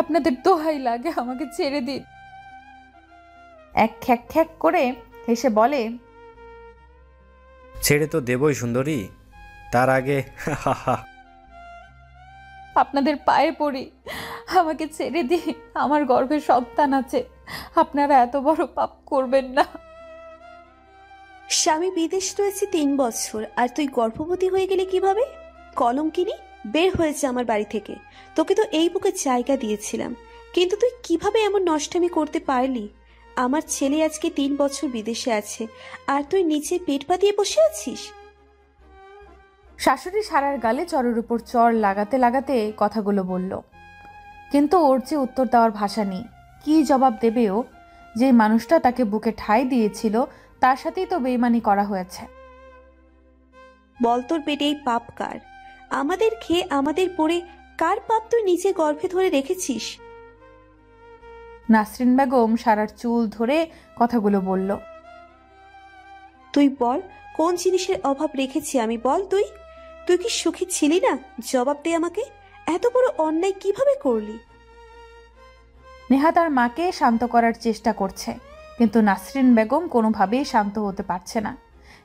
আপনাদের দোহাই লাগে, আমাকে ছেড়ে দিন। এক খ্যাক খ্যাক করে হেসে বলে, ছেড়ে তো দেবই সুন্দরী, তার আগে আপনাদের পায়ে পড়ি, আমাকে ছেড়ে দিন। আমার গর্ভে সন্তান আছে, আপনারা এত বড় পাপ করবেন না। স্বামী বিদেশ রয়েছে 3 বছর, আর তুই গর্ভবতী হয়ে গেলে কিভাবে? কলঙ্কিনী, বের হয়েছে আমার বাড়ি থেকে। তোকে তো এই বুকে জায়গা দিয়েছিলাম, কিন্তু তুই কিভাবে এমন নষ্টামি করতে পারলি? আমার ছেলে আজকে 3 বছর বিদেশে আছে, আর তুই নিচে পেট পাতিয়ে বসে আছিস। শাশুড়ি সারার গালে চরের উপর চর লাগাতে লাগাতে কথাগুলো বলল, কিন্তু ওর যে উত্তর দেওয়ার ভাষা নেই। কি জবাব দেবে ও? যে মানুষটা তাকে বুকে ঠাঁই দিয়েছিল তার সাথেই তো বেইমানি করা হয়েছে। বল, তোর পেটে এই পাপ কার? আমাদের খেয়ে আমাদের পরে কার পাপ তুই নিজে গর্ভে ধরে রেখেছিস? নাসরিন বেগম সারার চুল ধরে কথাগুলো বলল, তুই বল, কোন জিনিসের অভাব রেখেছি আমি? বল, তুই তুই কি সুখী ছিলি না? জবাব দে আমাকে। এত বড় অন্যায় কিভাবে করলি? নেহা তার মাকে শান্ত করার চেষ্টা করছে, কিন্তু নাসরিন বেগম কোনোভাবেই শান্ত হতে পারছে না।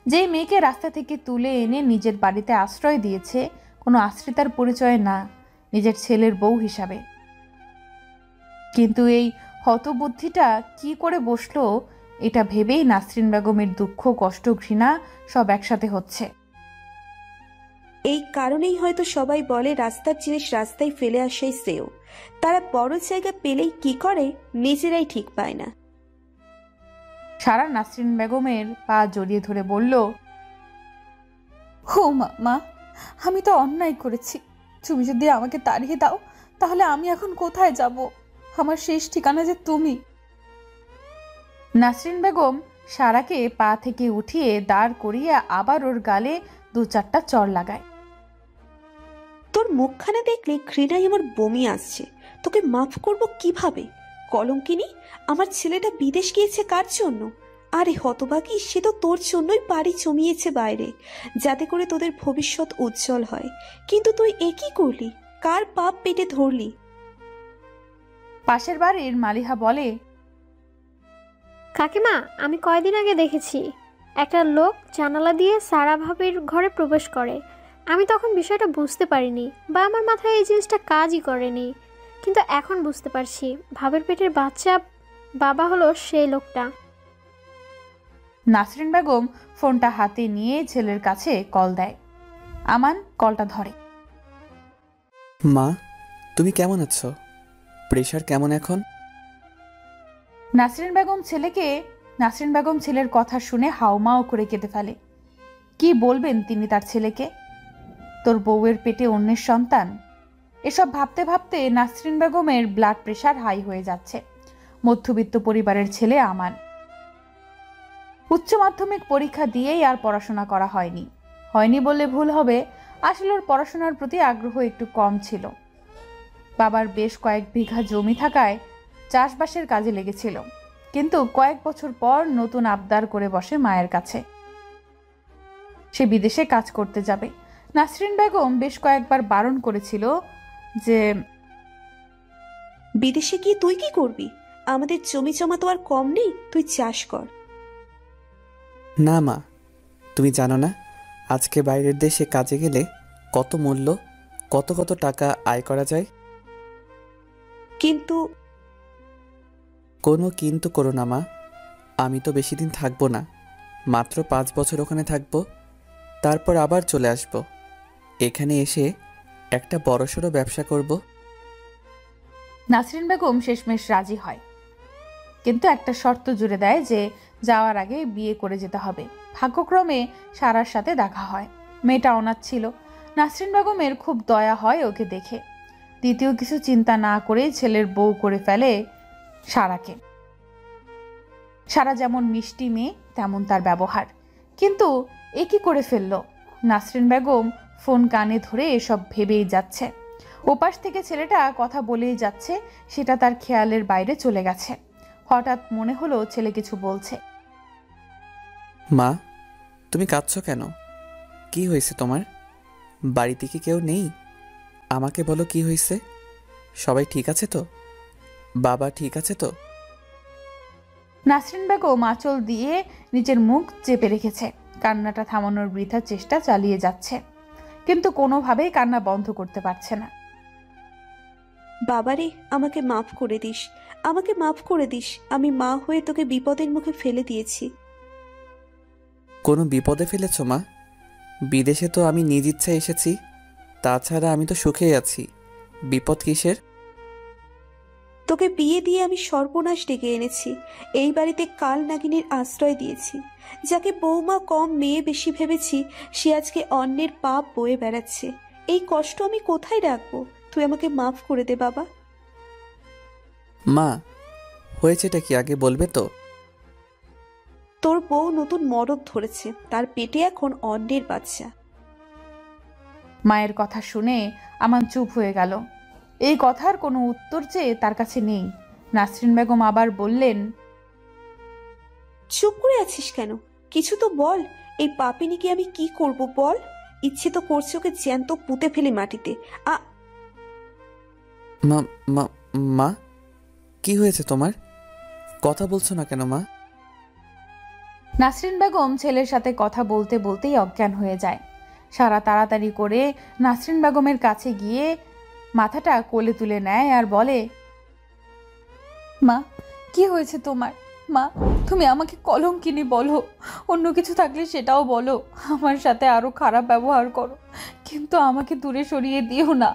যেই মেয়েকে রাস্তা থেকে তুলে এনে নিজের বাড়িতে আশ্রয় দিয়েছে, কোনো আশ্রিতার পরিচয় না, নিজের ছেলের বউ হিসাবে। কিন্তু এই হতবুদ্ধিটা কি করে বসলো, এটা ভেবেই নাসরিন বেগমের দুঃখ, কষ্ট, ঘৃণা সব একসাথে হচ্ছে। এই কারণেই হয়তো সবাই বলে রাস্তার জিনিস রাস্তায় ফেলে আসাই শ্রেয়। তারা বড় জায়গা পেলেই কি করে, নিজেরাই ঠিক পায় না। সারা নাসরিন বেগমের পা জড়িয়ে ধরে বলল, ও মা, আমি তো অন্যায় করেছি। তুমি যদি আমাকে তাড়িয়ে দাও তাহলে আমি এখন কোথায় যাব? আমার শেষ ঠিকানা যে তুমি। নাসরিন বেগম সারাকে পা থেকে উঠিয়ে দাঁড় করিয়ে আবার ওর গালে 2-4টা চড় লাগায়। তোর মুখখানা দেখলে ঘৃণায় আমার বমি আসছে। তোকে মাফ করব কিভাবে? কলঙ্কিনী, আমার ছেলেটা বিদেশ গিয়েছে কার জন্য? আরে হতভাগী, সে তো তোর জন্যই বাড়ি জমিয়েছে বাইরে, যাতে করে তোদের ভবিষ্যৎ উজ্জ্বল হয়। কিন্তু তুই এ কি করলি? কার পাপ পেটে ধরলি? পাশের বাড়ির মালিহা বলে, কাকিমা, আমি কয়দিন আগে দেখেছি একটা লোক জানালা দিয়ে সারা ভাবির ঘরে প্রবেশ করে। আমি তখন বিষয়টা বুঝতে পারিনি, বা আমার মাথায় এই জিনিসটা কাজই করেনি, কিন্তু এখন বুঝতে পারছি ভাবের পেটের বাচ্চা বাবা হলো সেই লোকটা। নাসরিন বেগম ফোনটা হাতে নিয়ে ছেলের কাছে কল দেয়। আমান কলটা ধরে। মা, তুমি কেমন আছো? প্রেশার কেমন এখন? নাসরিন বেগম ছেলের কথা শুনে হাউমাউ করে কেঁদে ফেলে। কি বলবেন তিনি তার ছেলেকে? তোর বউয়ের পেটে অন্যের সন্তান। এসব ভাবতে ভাবতে নাসরিন বেগমের ব্লাড প্রেশার হাই হয়ে যাচ্ছে। মধ্যবিত্ত পরিবারের ছেলে আমান। উচ্চ মাধ্যমিক পরীক্ষা দিয়েই আর পড়াশোনা করা হয়নি বললে ভুল হবে। আসলে ওর পড়াশোনার প্রতি আগ্রহ একটু কম ছিল। বাবার বেশ কয়েক বিঘা জমি থাকায় চাষবাসের কাজে লেগেছিল, কিন্তু কয়েক বছর পর নতুন আবদার করে বসে মায়ের কাছে সে বিদেশে কাজ করতে যাবে। নাসরিন বেগম বেশ কয়েকবার বারণ করেছিল যে বিদেশে গিয়ে তুই কি করবি? আমাদের জমি জমা তো আর কম নেই, তুই চাষ কর। না মা, তুমি জানো না আজকে বাইরের দেশে কাজে গেলে কত মূল্য, কত কত টাকা আয় করা যায়। কিন্তু কোনো কিন্তু করো না মা, আমি তো বেশি দিন থাকবো না, মাত্র 5 বছর ওখানে থাকবো, তারপর আবার চলে আসব। এখানে এসে একটা বড়সড় ব্যবসা করব। নাসরিন বেগম শেষমেশ রাজি হয়, কিন্তু একটা শর্ত জুড়ে দেয় যে যাওয়ার আগে বিয়ে করে যেতে হবে। ভাগ্যক্রমে সারার সাথে দেখা হয়। মেয়েটা অনাথ ছিল। নাসরিন বেগমের খুব দয়া হয় ওকে দেখে। দ্বিতীয় কিছু চিন্তা না করে ছেলের বউ করে ফেলে সারাকে। সারা যেমন মিষ্টি মেয়ে তেমন তার ব্যবহার, কিন্তু এ কি করে ফেলল? নাসরিন বেগম ফোন কানে ধরে এসব ভেবেই যাচ্ছে। ওপাশ থেকে ছেলেটা কথা বলেই যাচ্ছে, সেটা তার খেয়ালের বাইরে চলে গেছে। হঠাৎ মনে হলো ছেলে কিছু বলছে। মা, তুমি কাঁদছো কেন? কি হয়েছে তোমার? বাড়িতে কি কেউ নেই? আমাকে বলো কি হয়েছে? সবাই ঠিক আছে তো? বাবা ঠিক আছে তো? নাসরিন বেগম আঁচল দিয়ে নিজের মুখ চেপে রেখেছে। কান্নাটা থামানোর বৃথা চেষ্টা চালিয়ে যাচ্ছে, কিন্তু কোনোভাবেই কান্না বন্ধ করতে পারছে না। বাবারে, আমাকে মাফ করে দিস, আমাকে মাফ করে দিস। আমি মা হয়ে তোকে বিপদের মুখে ফেলে দিয়েছি। কোনো বিপদে ফেলেছ মা? বিদেশে তো আমি নিজ ইচ্ছায় এসেছি, তাছাড়া আমি তো সুখেই আছি। বিপদ কিসের? তোকে বিয়ে দিয়ে আমি সর্বনাশ ডেকে এনেছি। এই বাড়িতে কাল নাগিনীর আশ্রয় দিয়েছি। যাকে বৌমা কম মেয়ে বেশি ভেবেছি, সে আজকে অন্যের পাপ বয়ে বেড়াচ্ছে। এই কষ্ট আমি কোথায় রাখবো? তুই আমাকে মাফ করে দে বাবা। মা, হয়েছেটা কি আগে বলবে তো? তোর বউ নতুন মরদ ধরেছে, তার পেটে এখন অন্যের বাচ্চা। মায়ের কথা শুনে আমান চুপ হয়ে গেল। এই কথার কোনো উত্তর যে তার কাছে নেই। নাসরিন বেগম আবার বললেন, চুপ করে আছিস কেন? কিছু তো বল। এই পাপিনিকে আমি কি করব বল? ইচ্ছে তো করছে ওকে জ্যান্ত পুঁতে ফেলে মাটিতে। মা মা মা কি হয়েছে তোমার? কথা বলছো না কেন মা? নাসরিন বেগম ছেলের সাথে কথা বলতে বলতেই অজ্ঞান হয়ে যায়। সারা তাড়াতাড়ি করে নাসরিন বেগমের কাছে গিয়ে মাথাটা কোলে তুলে নেয় আর বলে, মা, কি হয়েছে তোমার? মা, তুমি আমাকে কলঙ্কিনী বলো, অন্য কিছু থাকলে সেটাও বলো, আমার সাথে আরো খারাপ ব্যবহার করো, কিন্তু আমাকে দূরে সরিয়ে দিও না,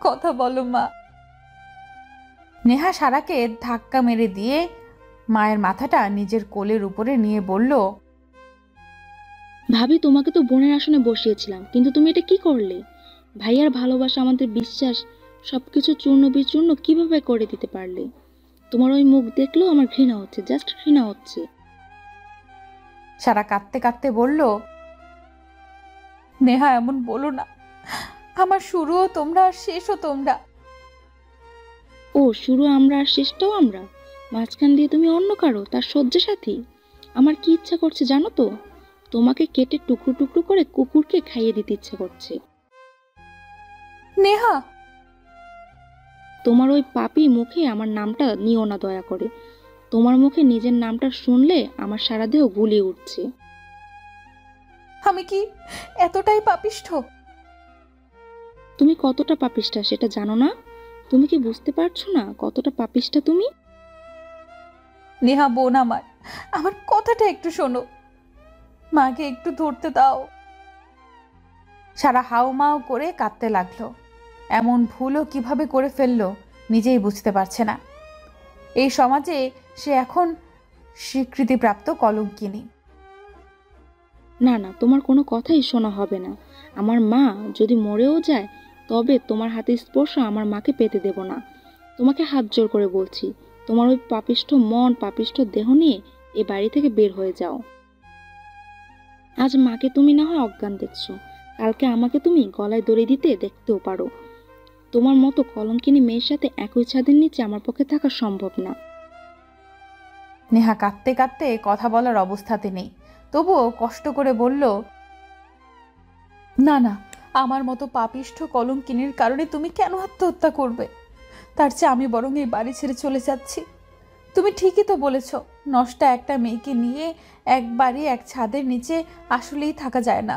কথা বলো মা। নেহা সারাকে ধাক্কা মেরে দিয়ে মায়ের মাথাটা নিজের কোলের উপরে নিয়ে বলল, ভাবি, তোমাকে তো বোনের আসনে বসিয়েছিলাম, কিন্তু তুমি এটা কি করলে? ভাইয়ার ভালোবাসা, আমাদের বিশ্বাস, সবকিছু চূর্ণ বিচূর্ণ কিভাবে করে দিতে পারলে? তোমার ওই মুখ দেখলেও আমার ঘৃণা হচ্ছে, জাস্ট ঘৃণা হচ্ছে। সারা কাঁদতে কাঁদতে বলল, নেহা এমন বলো না, আমার শুরুও তোমরা আর শেষও তোমরা। ও, শুরু আমরা আর শেষটাও আমরা? মাঝখান দিয়ে তুমি অন্য কারো, তার শয্যাসাথী? আমার কি ইচ্ছা করছে জানো তো? তোমাকে কেটে টুকরো টুকরো করে কুকুরকে খাইয়ে দিতে ইচ্ছা করছে। নেহা, তোমার ওই পাপী মুখে আমার নামটা নিও না দয়া করে। তোমার মুখে নিজের নামটা শুনলে আমার সারা দেহ গুলিয়ে উঠছে। আমি কি এতটাই পাপিষ্ঠ? তুমি কতটা পাপিষ্টা সেটা জানো না? তুমি কি বুঝতে পারছো না কতটা পাপিষ্টা তুমি? নেহা বোন আমার, আমার কথাটা একটু শোনো, মাকে একটু ধরতে দাও। সারা হাউমাউ করে কাঁদতে লাগলো। এমন ভুলও কিভাবে করে ফেললো নিজেই বুঝতে পারছে না। এই সমাজে সে এখন স্বীকৃতিপ্রাপ্ত কলঙ্কিনী। না না, তোমার কোনো কথাই শোনা হবে না। আমার মা যদি মরেও যায়, তবে তোমার হাতের স্পর্শ আমার মাকে পেতে দেব না। তোমাকে হাত জোর করে বলছি, তোমার ওই পাপিষ্ঠ মন, পাপিষ্ঠ দেহ নিয়ে এ বাড়ি থেকে বের হয়ে যাও। আজ মাকে তুমি না হয় অজ্ঞান দেখছো, কালকে আমাকে তুমি গলায় দড়ি দিতে দেখতেও পারো। তোমার মতো কলঙ্কিনী মেয়ের সাথে একই ছাদের নিচে আমার পক্ষে থাকা সম্ভব না। নেহা কাঁদতে কাঁদতে কথা বলার অবস্থাতে নেই, তবুও কষ্ট করে বলল, না না, আমার মতো পাপিষ্ঠ কলঙ্কিনীর কারণে তুমি কেন আত্মহত্যা করবে? তার চেয়ে আমি বরং এই বাড়ি ছেড়ে চলে যাচ্ছি। তুমি ঠিকই তো বলেছ, নষ্টা একটা মেয়েকে নিয়ে এক বাড়ি এক ছাদের নিচে আসলেই থাকা যায় না।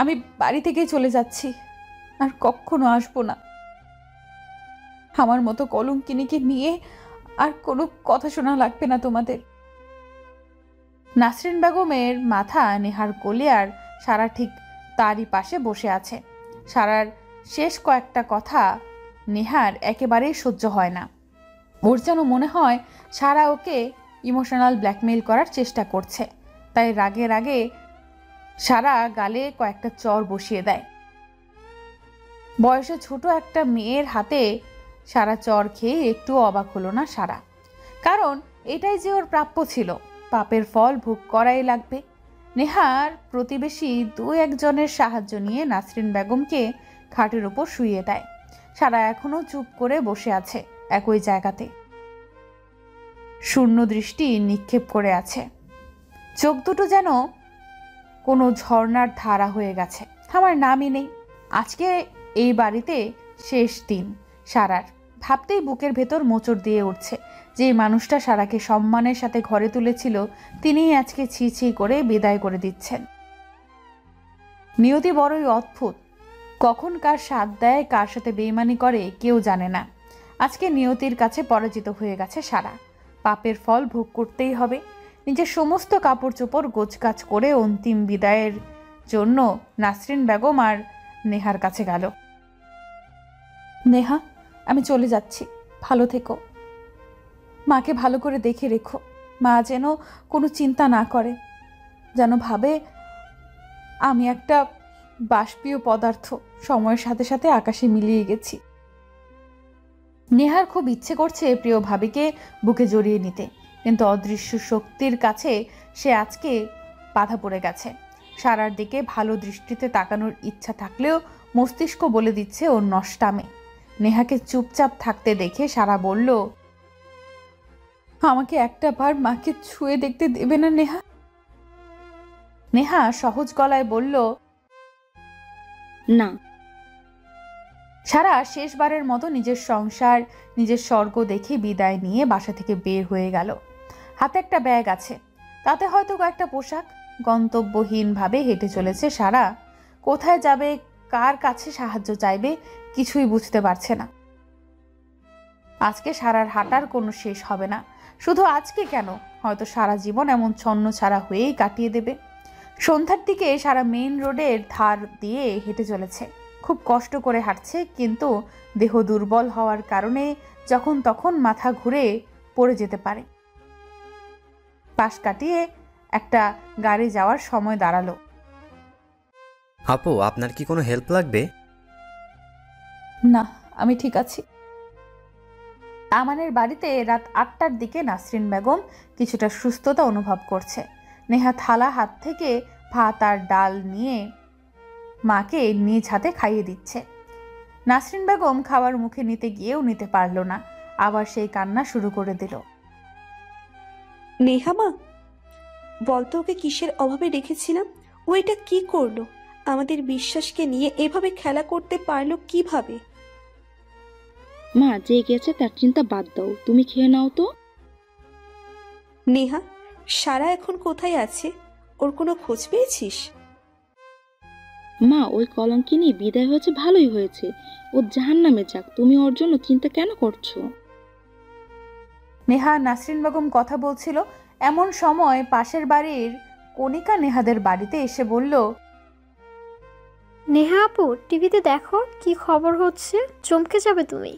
আমি বাড়ি থেকেই চলে যাচ্ছি, আর কখনো আসবো না। আমার মতো কলঙ্কিনীকে নিয়ে আর কোনো কথা শোনা লাগবে না তোমাদের। নাসরিন বেগমের মাথা নেহার কোলে, আর সারা ঠিক তারই পাশে বসে আছে। সারার শেষ কয়েকটা কথা নেহার একেবারেই সহ্য হয় না। ওর যেন মনে হয় সারা ওকে ইমোশনাল ব্ল্যাকমেইল করার চেষ্টা করছে। তাই রাগে রাগে সারা গালে কয়েকটা চর বসিয়ে দেয়। বয়সে ছোট একটা মেয়ের হাতে সারা চর খেয়ে একটু অবাক হলো না সারা, কারণ এটাই যে ওর প্রাপ্য ছিল। পাপের ফল ভোগ করাই লাগবে। নেহার প্রতিবেশী দু একজনের সাহায্য নিয়ে নাসরিন বেগমকে খাটের উপর শুইয়ে দেয়। সারা এখনো চুপ করে বসে আছে একই জায়গাতে, শূন্য দৃষ্টি নিক্ষেপ করে আছে। চোখ দুটো যেন কোনো ঝর্ণার ধারা হয়ে গেছে, আমার নামই নেই। আজকে এই বাড়িতে শেষ দিন সারার, ভাবতেই বুকের ভেতর মোচড় দিয়ে উঠছে। যে মানুষটা সারাকে সম্মানের সাথে ঘরে তুলেছিল তিনিই আজকে ছি ছি করে বিদায় করে দিচ্ছেন। নিয়তি বড়ই অদ্ভুত, কখন কার সাথ দেয়, কার সাথে বেইমানি করে কেউ জানে না। আজকে নিয়তির কাছে পরাজিত হয়ে গেছে সারা। পাপের ফল ভোগ করতেই হবে। নিজের সমস্ত কাপড় চোপড় গোছগাছ করে অন্তিম বিদায়ের জন্য নাসরিন বেগম আর নেহার কাছে গেল। নেহা, আমি চলে যাচ্ছি, ভালো থেকো। মাকে ভালো করে দেখে রেখো। মা যেন কোনো চিন্তা না করে, যেন ভাবে আমি একটা বাষ্পীয় পদার্থ, সময়ের সাথে সাথে আকাশে মিলিয়ে গেছি। নেহার খুব ইচ্ছে করছে প্রিয় ভাবিকে বুকে জড়িয়ে নিতে, কিন্তু অদৃশ্য শক্তির কাছে সে আজকে বাধা পড়ে গেছে। সারার দিকে ভালো দৃষ্টিতে তাকানোর ইচ্ছা থাকলেও মস্তিষ্ক বলে দিচ্ছে ওর নষ্টামে। নেহাকে চুপচাপ থাকতে দেখে সারা বলল, আমাকে একটা বার মাকে ছুঁয়ে দেখতে দেবে না নেহা? নেহা সহজ গলায় বলল, না। সারা শেষবারের মতো নিজের সংসার, নিজের স্বর্গ দেখে বিদায় নিয়ে বাসা থেকে বের হয়ে গেল। হাতে একটা ব্যাগ আছে, তাতে হয়তো কয়েকটা পোশাক। গন্তব্যহীনভাবে হেঁটে চলেছে সারা। কোথায় যাবে, কার কাছে সাহায্য চাইবে, কিছুই বুঝতে পারছে না। আজকে সারার হাঁটার কোনো শেষ হবে না। শুধু আজকে কেন, হয়তো সারা জীবন এমন ছন্ন ছাড়া হয়েই কাটিয়ে দেবে। সন্ধ্যার দিকে সারা মেইন রোডের ধার দিয়ে হেঁটে চলেছে। খুব কষ্ট করে হাঁটছে, কিন্তু দেহ দুর্বল হওয়ার কারণে যখন তখন মাথা ঘুরে পড়ে যেতে পারে। পাশ কাটিয়ে একটা গাড়ি যাওয়ার সময় দাঁড়ালো। আপু, আপনার কি কোনো হেল্প লাগবে? না, আমি ঠিক আছি। আমানের বাড়িতে রাত 8টার দিকে নাসরিন বেগম কিছুটা সুস্থতা অনুভব করছে। নেহা থালা হাত থেকে ভাত আর ডাল নিয়ে মাকে নিজ হাতে খাইয়ে দিচ্ছে। নাসরিন বেগম খাবার মুখে নিতে গিয়েও নিতে পারল না, আবার সেই কান্না শুরু করে দিল। নেহা মা, বলতো ওকে কিসের অভাবে রেখেছিলাম? ও এটা কি করলো? আমাদের বিশ্বাসকে নিয়ে এভাবে খেলা করতে পারলো কিভাবে? মা, যে গেছে তার চিন্তা বাদ দাও, তুমি খেয়ে নাও তো। নেহা, সারা এখন কোথায় আছে? ওর কোনো খোঁজ পেয়েছিস? মা, ওই কলঙ্কিনী বিদায় হয়েছে, ভালোই হয়েছে। ও জাহান্নামে যাক, তুমি ওর জন্য চিন্তা কেন করছো? নেহা নাসরিন বেগম কথা বলছিল, এমন সময় পাশের বাড়ির কণিকা নেহাদের বাড়িতে এসে বলল, নেহা আপু, টিভিতে দেখো কি খবর হচ্ছে, চমকে যাবে তুমি।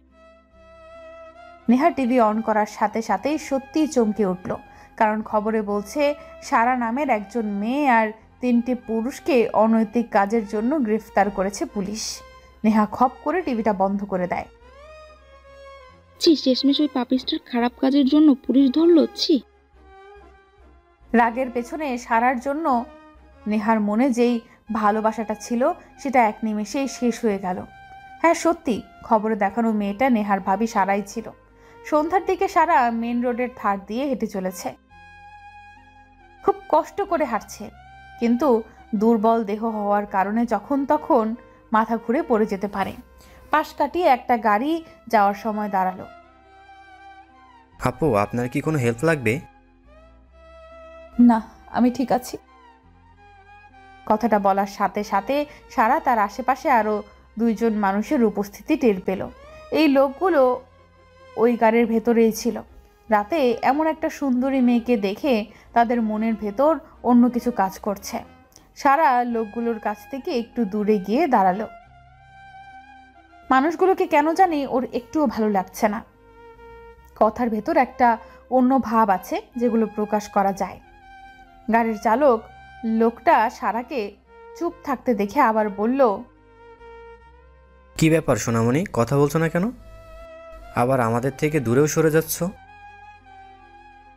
নেহা টিভি অন করার সাথে সাথেই সত্যিই চমকে উঠল, কারণ খবরে বলছে সারা নামের একজন মেয়ে আর 3টে পুরুষকে অনৈতিক কাজের জন্য গ্রেফতার করেছে পুলিশ। নেহা খপ করে টিভিটা বন্ধ করে দেয়। শেষমেশ ওই পাপিস্টার খারাপ কাজের জন্য পুলিশ ধরলো। রাগের পেছনে সারার জন্য নেহার মনে যেই ভালোবাসাটা ছিল সেটা এক নিমেষেই শেষ হয়ে গেল। হ্যাঁ সত্যি, খবরে দেখানো মেয়েটা নেহার ভাবি সারাই ছিল। সন্ধ্যার দিকে সারা মেন রোডের ধার দিয়ে হেঁটে চলেছে। খুব কষ্ট করে হাঁটছে, কিন্তু দুর্বল দেহ হওয়ার কারণে যখন তখন মাথা ঘুরে পড়ে যেতে পারে। পাশ কাটিয়ে একটা গাড়ি যাওয়ার সময় দাঁড়ালো। আপু, আপনার কি কোনো হেল্প লাগবে? না, আমি ঠিক আছি। কথাটা বলার সাথে সাথে সারা তার আশেপাশে আরো 2জন মানুষের উপস্থিতি টের পেল। এই লোকগুলো ওই গাড়ির ভেতরেই ছিল। রাতে এমন একটা সুন্দরী মেয়েকে দেখে তাদের মনের ভেতর অন্য কিছু কাজ করছে। সারা লোকগুলোর কাছ থেকে একটু দূরে গিয়ে দাঁড়ালো। মানুষগুলোকে কেন জানি ওর একটুও ভালো লাগছে না। কথার ভেতর একটা অন্য ভাব আছে যেগুলো প্রকাশ করা যায়। গাড়ির চালক লোকটা সারাকে চুপ থাকতে দেখে আবার বলল, কি ব্যাপার সোনামণি, কথা বলছো না কেন? আবার আমাদের থেকে দূরেও সরে যাচ্ছ?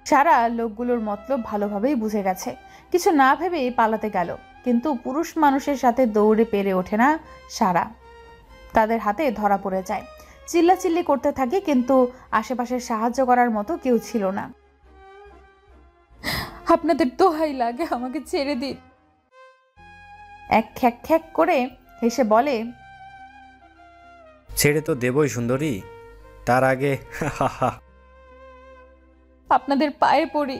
সারা লোকগুলোর মতলব ভালোভাবেই বুঝে গেছে, কিছু না ভেবেই পালাতে গেল। কিন্তু পুরুষ মানুষের সাথে দৌড়ে পেরে ওঠে না সারা, তাদের হাতে ধরা পড়ে যায়। চিল্লাচিল্লি করতে থাকে, কিন্তু আশেপাশে সাহায্য করার মতো কেউ ছিল না। আপনাদের দোহাই লাগে, আমাকে ছেড়ে দিন। এক খ্যাক খ্যাক করে হেসে বলে, ছেড়ে তো দেবই সুন্দরী, তার আগে আপনাদের পায়ে পড়ি,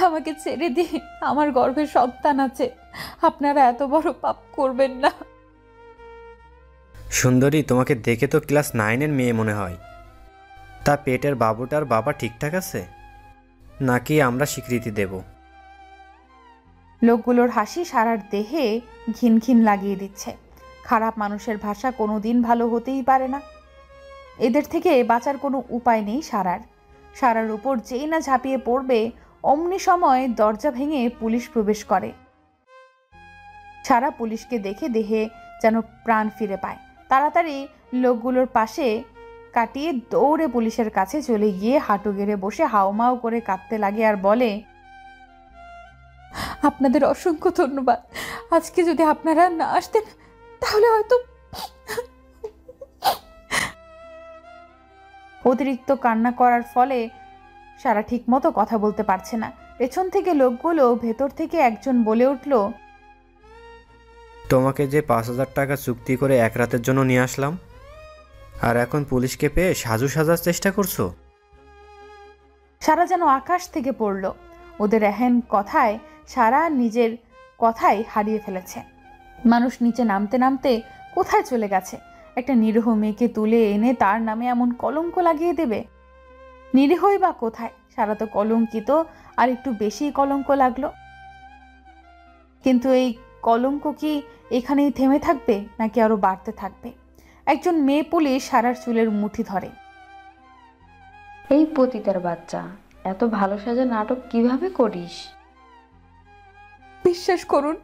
আমাকে ছেড়ে দিয়ে, আমার গর্ভে সন্তান আছে, আপনারা এত বড় পাপ করবেন না। সুন্দরী, তোমাকে দেখে তো ক্লাস 9-এর মেয়ে মনে হয়। তা পেটের বাবুটার বাবা ঠিকঠাক আছে নাকি আমরা স্বীকৃতি দেব? লোকগুলোর হাসি সারার দেহে ঘিন ঘিন লাগিয়ে দিচ্ছে। খারাপ মানুষের ভাষা কোনোদিন ভালো হতেই পারে না। এদের থেকে বাঁচার কোনো উপায় নেই সারার উপর যেই না ঝাঁপিয়ে পড়বে, অমনি সময় দরজা ভেঙে পুলিশ প্রবেশ করে। সারা পুলিশকে দেখে দেহে যেন প্রাণ ফিরে পায়। তাড়াতাড়ি লোকগুলোর পাশে কাটিয়ে দৌড়ে পুলিশের কাছে চলে গিয়ে হাঁটু গেড়ে বসে হাউমাউ করে কাঁদতে লাগে আর বলে, আপনাদের অসংখ্য ধন্যবাদ। আজকে যদি আপনারা না আসতেন তাহলে হয়তো। অতিরিক্ত কান্না করার ফলে সারা ঠিক মতো কথা বলতে পারছে না। পেছন থেকে লোকগুলো ভেতর থেকে একজন বলে উঠল, তোমাকে যে 5,000 টাকা চুক্তি করে এক রাতের জন্য নিয়ে আসলাম, আর এখন পুলিশকে পেয়ে সাজু সাজার চেষ্টা করছো? সারা যেন আকাশ থেকে পড়ল। ওদের এহেন কথায় সারা নিজের কথাই হারিয়ে ফেলেছে। মানুষ নিচে নামতে নামতে কোথায় চলে গেছে? একটা নিরীহ মেয়েকে তুলে এনে তার নামে এমন কলঙ্ক লাগিয়ে দেবে? নিরীহই বা কোথায়? সারা তো কলঙ্কিত, আর একটু বেশি কলঙ্ক লাগলো। কিন্তু এই কলঙ্ক কি এখানেই থেমে থাকবে নাকি আরো বাড়তে থাকবে? একজন মেয়ে পুলিশ সারার চুলের মুঠি ধরে। এই পতিতার বাচ্চা, এত ভালো সাজা নাটক কিভাবে করিস? বিশ্বাস করুন,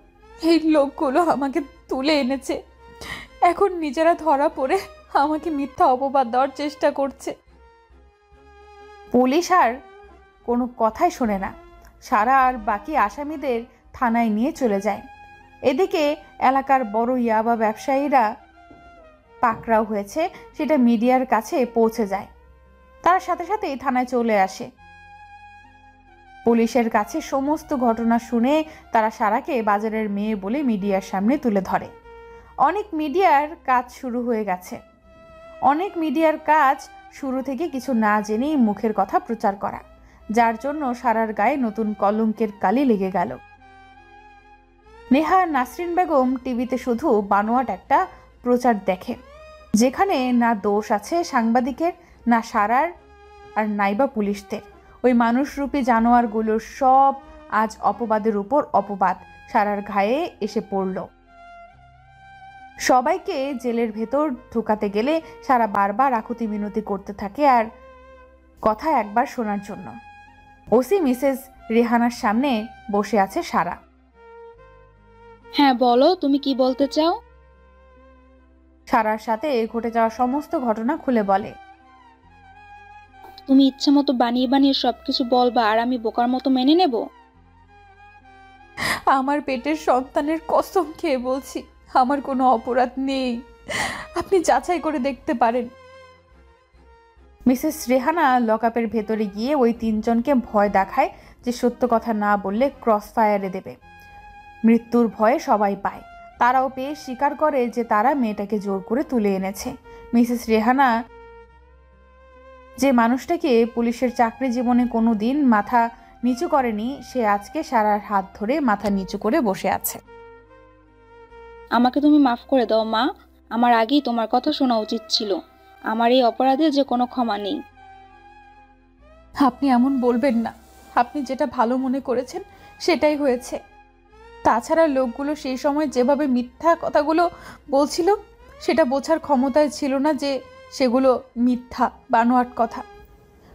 এই লোকগুলো আমাকে তুলে এনেছে, এখন নিজেরা ধরা পড়ে আমাকে মিথ্যা অপবাদ দেওয়ার চেষ্টা করছে। পুলিশ আর কোনো কথাই শোনে না। সারা আর বাকি আসামিদের থানায় নিয়ে চলে যায়। এদিকে এলাকার বড় ইয়াবা ব্যবসায়ীরা পাকড়াও হয়েছে, সেটা মিডিয়ার কাছে পৌঁছে যায়। তার সাথে সাথেই থানায় চলে আসে। পুলিশের কাছে সমস্ত ঘটনা শুনে তারা সারাকে বাজারের মেয়ে বলে মিডিয়ার সামনে তুলে ধরে। অনেক মিডিয়ার কাজ শুরু থেকে কিছু না জেনেই মুখের কথা প্রচার করা, যার জন্য সারার গায়ে নতুন কলঙ্কের কালি লেগে গেল। নেহা নাসরিন বেগম টিভিতে শুধু বানোয়াট একটা প্রচার দেখে, যেখানে না দোষ আছে সাংবাদিকের, না সারার, আর নাইবা পুলিশদের। ওই মানুষরূপী জানোয়ারগুলোর সব আজ অপবাদের উপর অপবাদ সারার ঘায়ে এসে পড়ল। সবাইকে জেলের ভেতর ঢুকাতে গেলে সারা বারবার আকুতি মিনতি করতে থাকে আর কথা একবার শোনার জন্য। ওসি মিসেস রেহানার সামনে বসে আছে সারা। হ্যাঁ বলো, তুমি কি বলতে চাও? সারার সাথে ঘটে যাওয়া সমস্ত ঘটনা খুলে বলে। তুমি ইচ্ছা মতো বানিয়ে বানিয়ে সবকিছু বলবা আর আমি বোকার মতো মেনে নেব? আমার পেটের সন্তানের কসম খেয়ে বলছি, আমার কোনো অপরাধ নেই, আপনি যাচাই করে দেখতে পারেন। মিসেস রেহানা লকআপের ভেতরে গিয়ে ওই 3 জনকে ভয় দেখায় যে সত্য কথা না বললে ক্রস ফায়ারে দেবে। মৃত্যুর ভয়ে সবাই পায়, তারাও পেয়ে স্বীকার করে যে তারা মেয়েটাকে জোর করে তুলে এনেছে। মিসেস রেহানা যে মানুষটাকে পুলিশের চাকরি জীবনে কোনো দিন মাথা নিচু করেনি, সে আজকে সারার হাত ধরে মাথা নিচু করে বসে আছে। আমাকে তুমি মাফ করে দাও মা, আমার আগেই তোমার কথা শোনা উচিত ছিল। আমার এই অপরাধে যে কোনো ক্ষমা নেই। আপনি এমন বলবেন না, আপনি যেটা ভালো মনে করেছেন সেটাই হয়েছে। তাছাড়া লোকগুলো সেই সময় যেভাবে মিথ্যা কথাগুলো বলছিল, সেটা বোঝার ক্ষমতায় ছিল না যে সেগুলো মিথ্যা বানোয়াট কথা।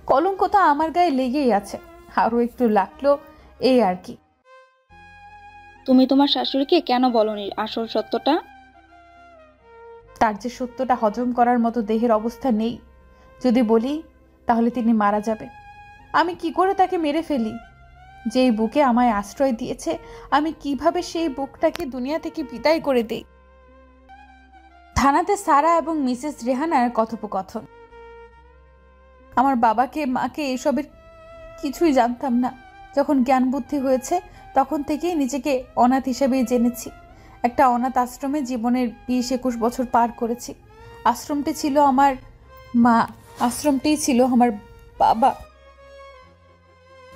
কলঙ্ক তো আমার গায়ে লেগেই আছে, আরও একটু লাগলো, এই আর কি। তুমি তোমার শাশুড়িকে কেন বলনি আসল সত্যটা? তার যে সত্যটা হজম করার মতো দেহের অবস্থা নেই। যদি বলি তাহলে তিনি মারা যাবে। আমি কি করে তাকে মেরে ফেলি? যেই বুকে আমায় আশ্রয় দিয়েছে, আমি কিভাবে সেই বুকটাকে দুনিয়া থেকে বিদায় করে দেই? থানাতে সারা এবং মিসেস রেহানার কথোপকথন। আমার বাবাকে মাকে এসবের কিছুই জানতাম না। যখন জ্ঞান বুদ্ধি হয়েছে তখন থেকেই নিজেকে অনাথ হিসেবেই জেনেছি। একটা অনাথ আশ্রমে জীবনের 20-21 বছর পার করেছি। আশ্রমটি ছিল আমার মা আশ্রমটিই ছিল আমার বাবা।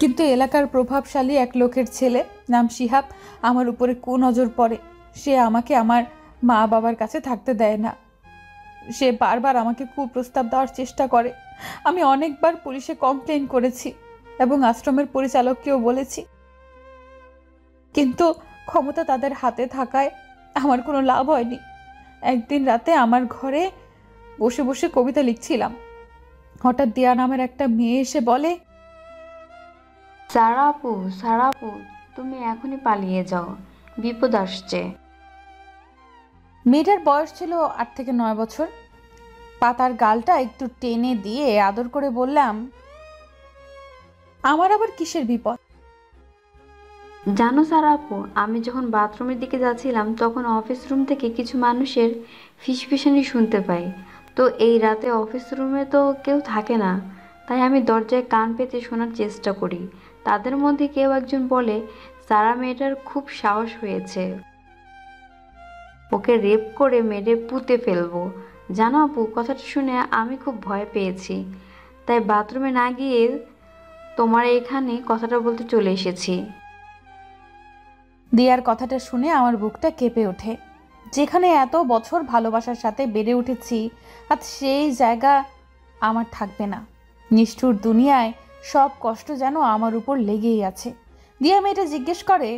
কিন্তু এলাকার প্রভাবশালী এক লোকের ছেলে নাম শিহাব আমার উপরে কুনজর পড়ে। সে আমাকে আমার মা বাবার কাছে থাকতে দেয় না। সে বারবার আমাকে কুপ্রস্তাব দেওয়ার চেষ্টা করে। আমি অনেকবার পুলিশে কমপ্লেন করেছি এবং আশ্রমের পরিচালককেও বলেছি, কিন্তু ক্ষমতা তাদের হাতে থাকায় আমার কোনো লাভ হয়নি। একদিন রাতে আমার ঘরে বসে বসে কবিতা লিখছিলাম। হঠাৎ দিয়া নামের একটা মেয়ে এসে বলে, সারা আপু, তুমি এখনই পালিয়ে যাও, বিপদ আসছে। মেয়েটার বয়স ছিল 8 থেকে 9 বছর। পাতার গালটা একটু টেনে দিয়ে আদর করে বললাম, আমার আবার কিসের বিপদ? জানো সারা আপু, আমি যখন বাথরুমের দিকে যাচ্ছিলাম তখন অফিস রুম থেকে কিছু মানুষের ফিসফিসানি শুনতে পাই। তো এই রাতে অফিস রুমে তো কেউ থাকে না, তাই আমি দরজায় কান পেতে শোনার চেষ্টা করি। তাদের মধ্যে কেউ একজন বলে, সারা মেয়েটার খুব সাহস হয়েছে, ওকে রেপ করে মেরে পুঁতে ফেলবো। জানো আপু, কথাটা শুনে আমি খুব ভয় পেয়েছি, তাই বাথরুমে না গিয়ে তোমার এখানে কথাটা বলতে চলে এসেছি। দিয়ার কথাটা শুনে আমার বুকটা কেঁপে ওঠে। যেখানে এত বছর ভালোবাসার সাথে বেড়ে উঠেছি, আজ সেই জায়গা আমার থাকবে না। নিষ্ঠুর দুনিয়ায় সব কষ্ট যেন আমার উপর লেগেই আছে। দিয়া মেয়েটা জিজ্ঞেস করে,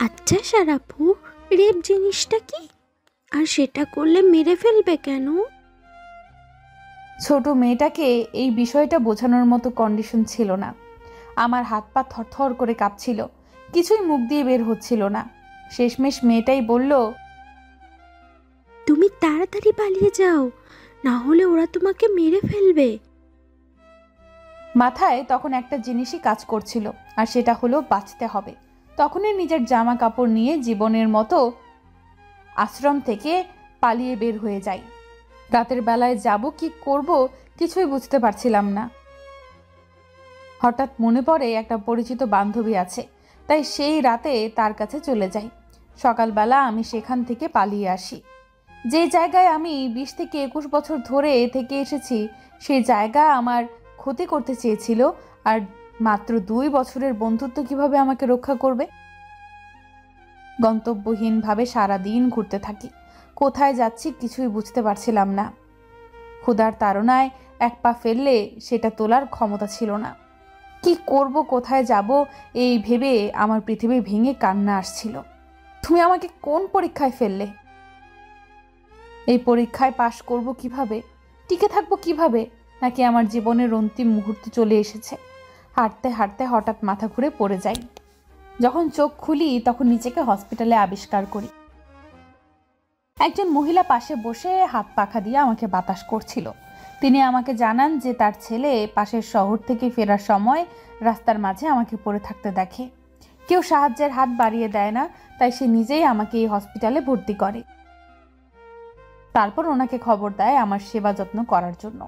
আচ্ছা সারাপু, রেপ জিনিসটা কি? আর সেটা করলে মেরে ফেলবে কেন? ছোট মেয়েটাকে এই বিষয়টা বোঝানোর মতো কন্ডিশন ছিল না। আমার হাত পা থরথর করে কাঁপছিল, কিছুই মুখ দিয়ে বের হচ্ছিল না। শেষমেশ মেয়েটাই বলল, তুমি তাড়াতাড়ি পালিয়ে যাও, না হলে ওরা তোমাকে মেরে ফেলবে। মাথায় তখন একটা জিনিসই কাজ করছিল, আর সেটা হলো বাঁচতে হবে। তখনই নিজের জামা কাপড় নিয়ে জীবনের মতো আশ্রম থেকে পালিয়ে বের হয়ে যাই। রাতের বেলায় যাব কি করব কিছুই বুঝতে পারছিলাম না। হঠাৎ মনে পড়ে একটা পরিচিত বান্ধবী আছে, তাই সেই রাতে তার কাছে চলে যাই। সকালবেলা আমি সেখান থেকে পালিয়ে আসি। যে জায়গায় আমি 20 থেকে 21 বছর ধরে থেকে এসেছি, সেই জায়গা আমার ক্ষতি করতে চেয়েছিল, আর মাত্র 2 বছরের বন্ধুত্ব কিভাবে আমাকে রক্ষা করবে? গন্তব্যহীনভাবে সারাদিন ঘুরতে থাকি। কোথায় যাচ্ছি কিছুই বুঝতে পারছিলাম না। ক্ষুধার তাড়নায় এক পা ফেললে সেটা তোলার ক্ষমতা ছিল না। কি করব, কোথায় যাব, এই ভেবে আমার পৃথিবী ভেঙে কান্না আসছিল। তুমি আমাকে কোন পরীক্ষায় ফেললে? এই পরীক্ষায় পাশ করব কিভাবে? টিকে থাকবো কিভাবে? নাকি আমার জীবনের অন্তিম মুহূর্ত চলে এসেছে? হাঁটতে হাঁটতে হঠাৎ মাথা ঘুরে পড়ে যাই। যখন চোখ খুলি তখন নিজেকে হসপিটালে আবিষ্কার করি। একজন মহিলা পাশে বসে হাত পাখা দিয়ে আমাকে বাতাস করছিল। তিনি আমাকে জানান যে তার ছেলে পাশের শহর থেকে ফেরার সময় রাস্তার মাঝে আমাকে পড়ে থাকতে দেখে। কেউ সাহায্যের হাত বাড়িয়ে দেয় না, তাই সে নিজেই আমাকে এই হসপিটালে ভর্তি করে। তারপর ওনাকে খবর দেয় আমার সেবা যত্ন করার জন্য।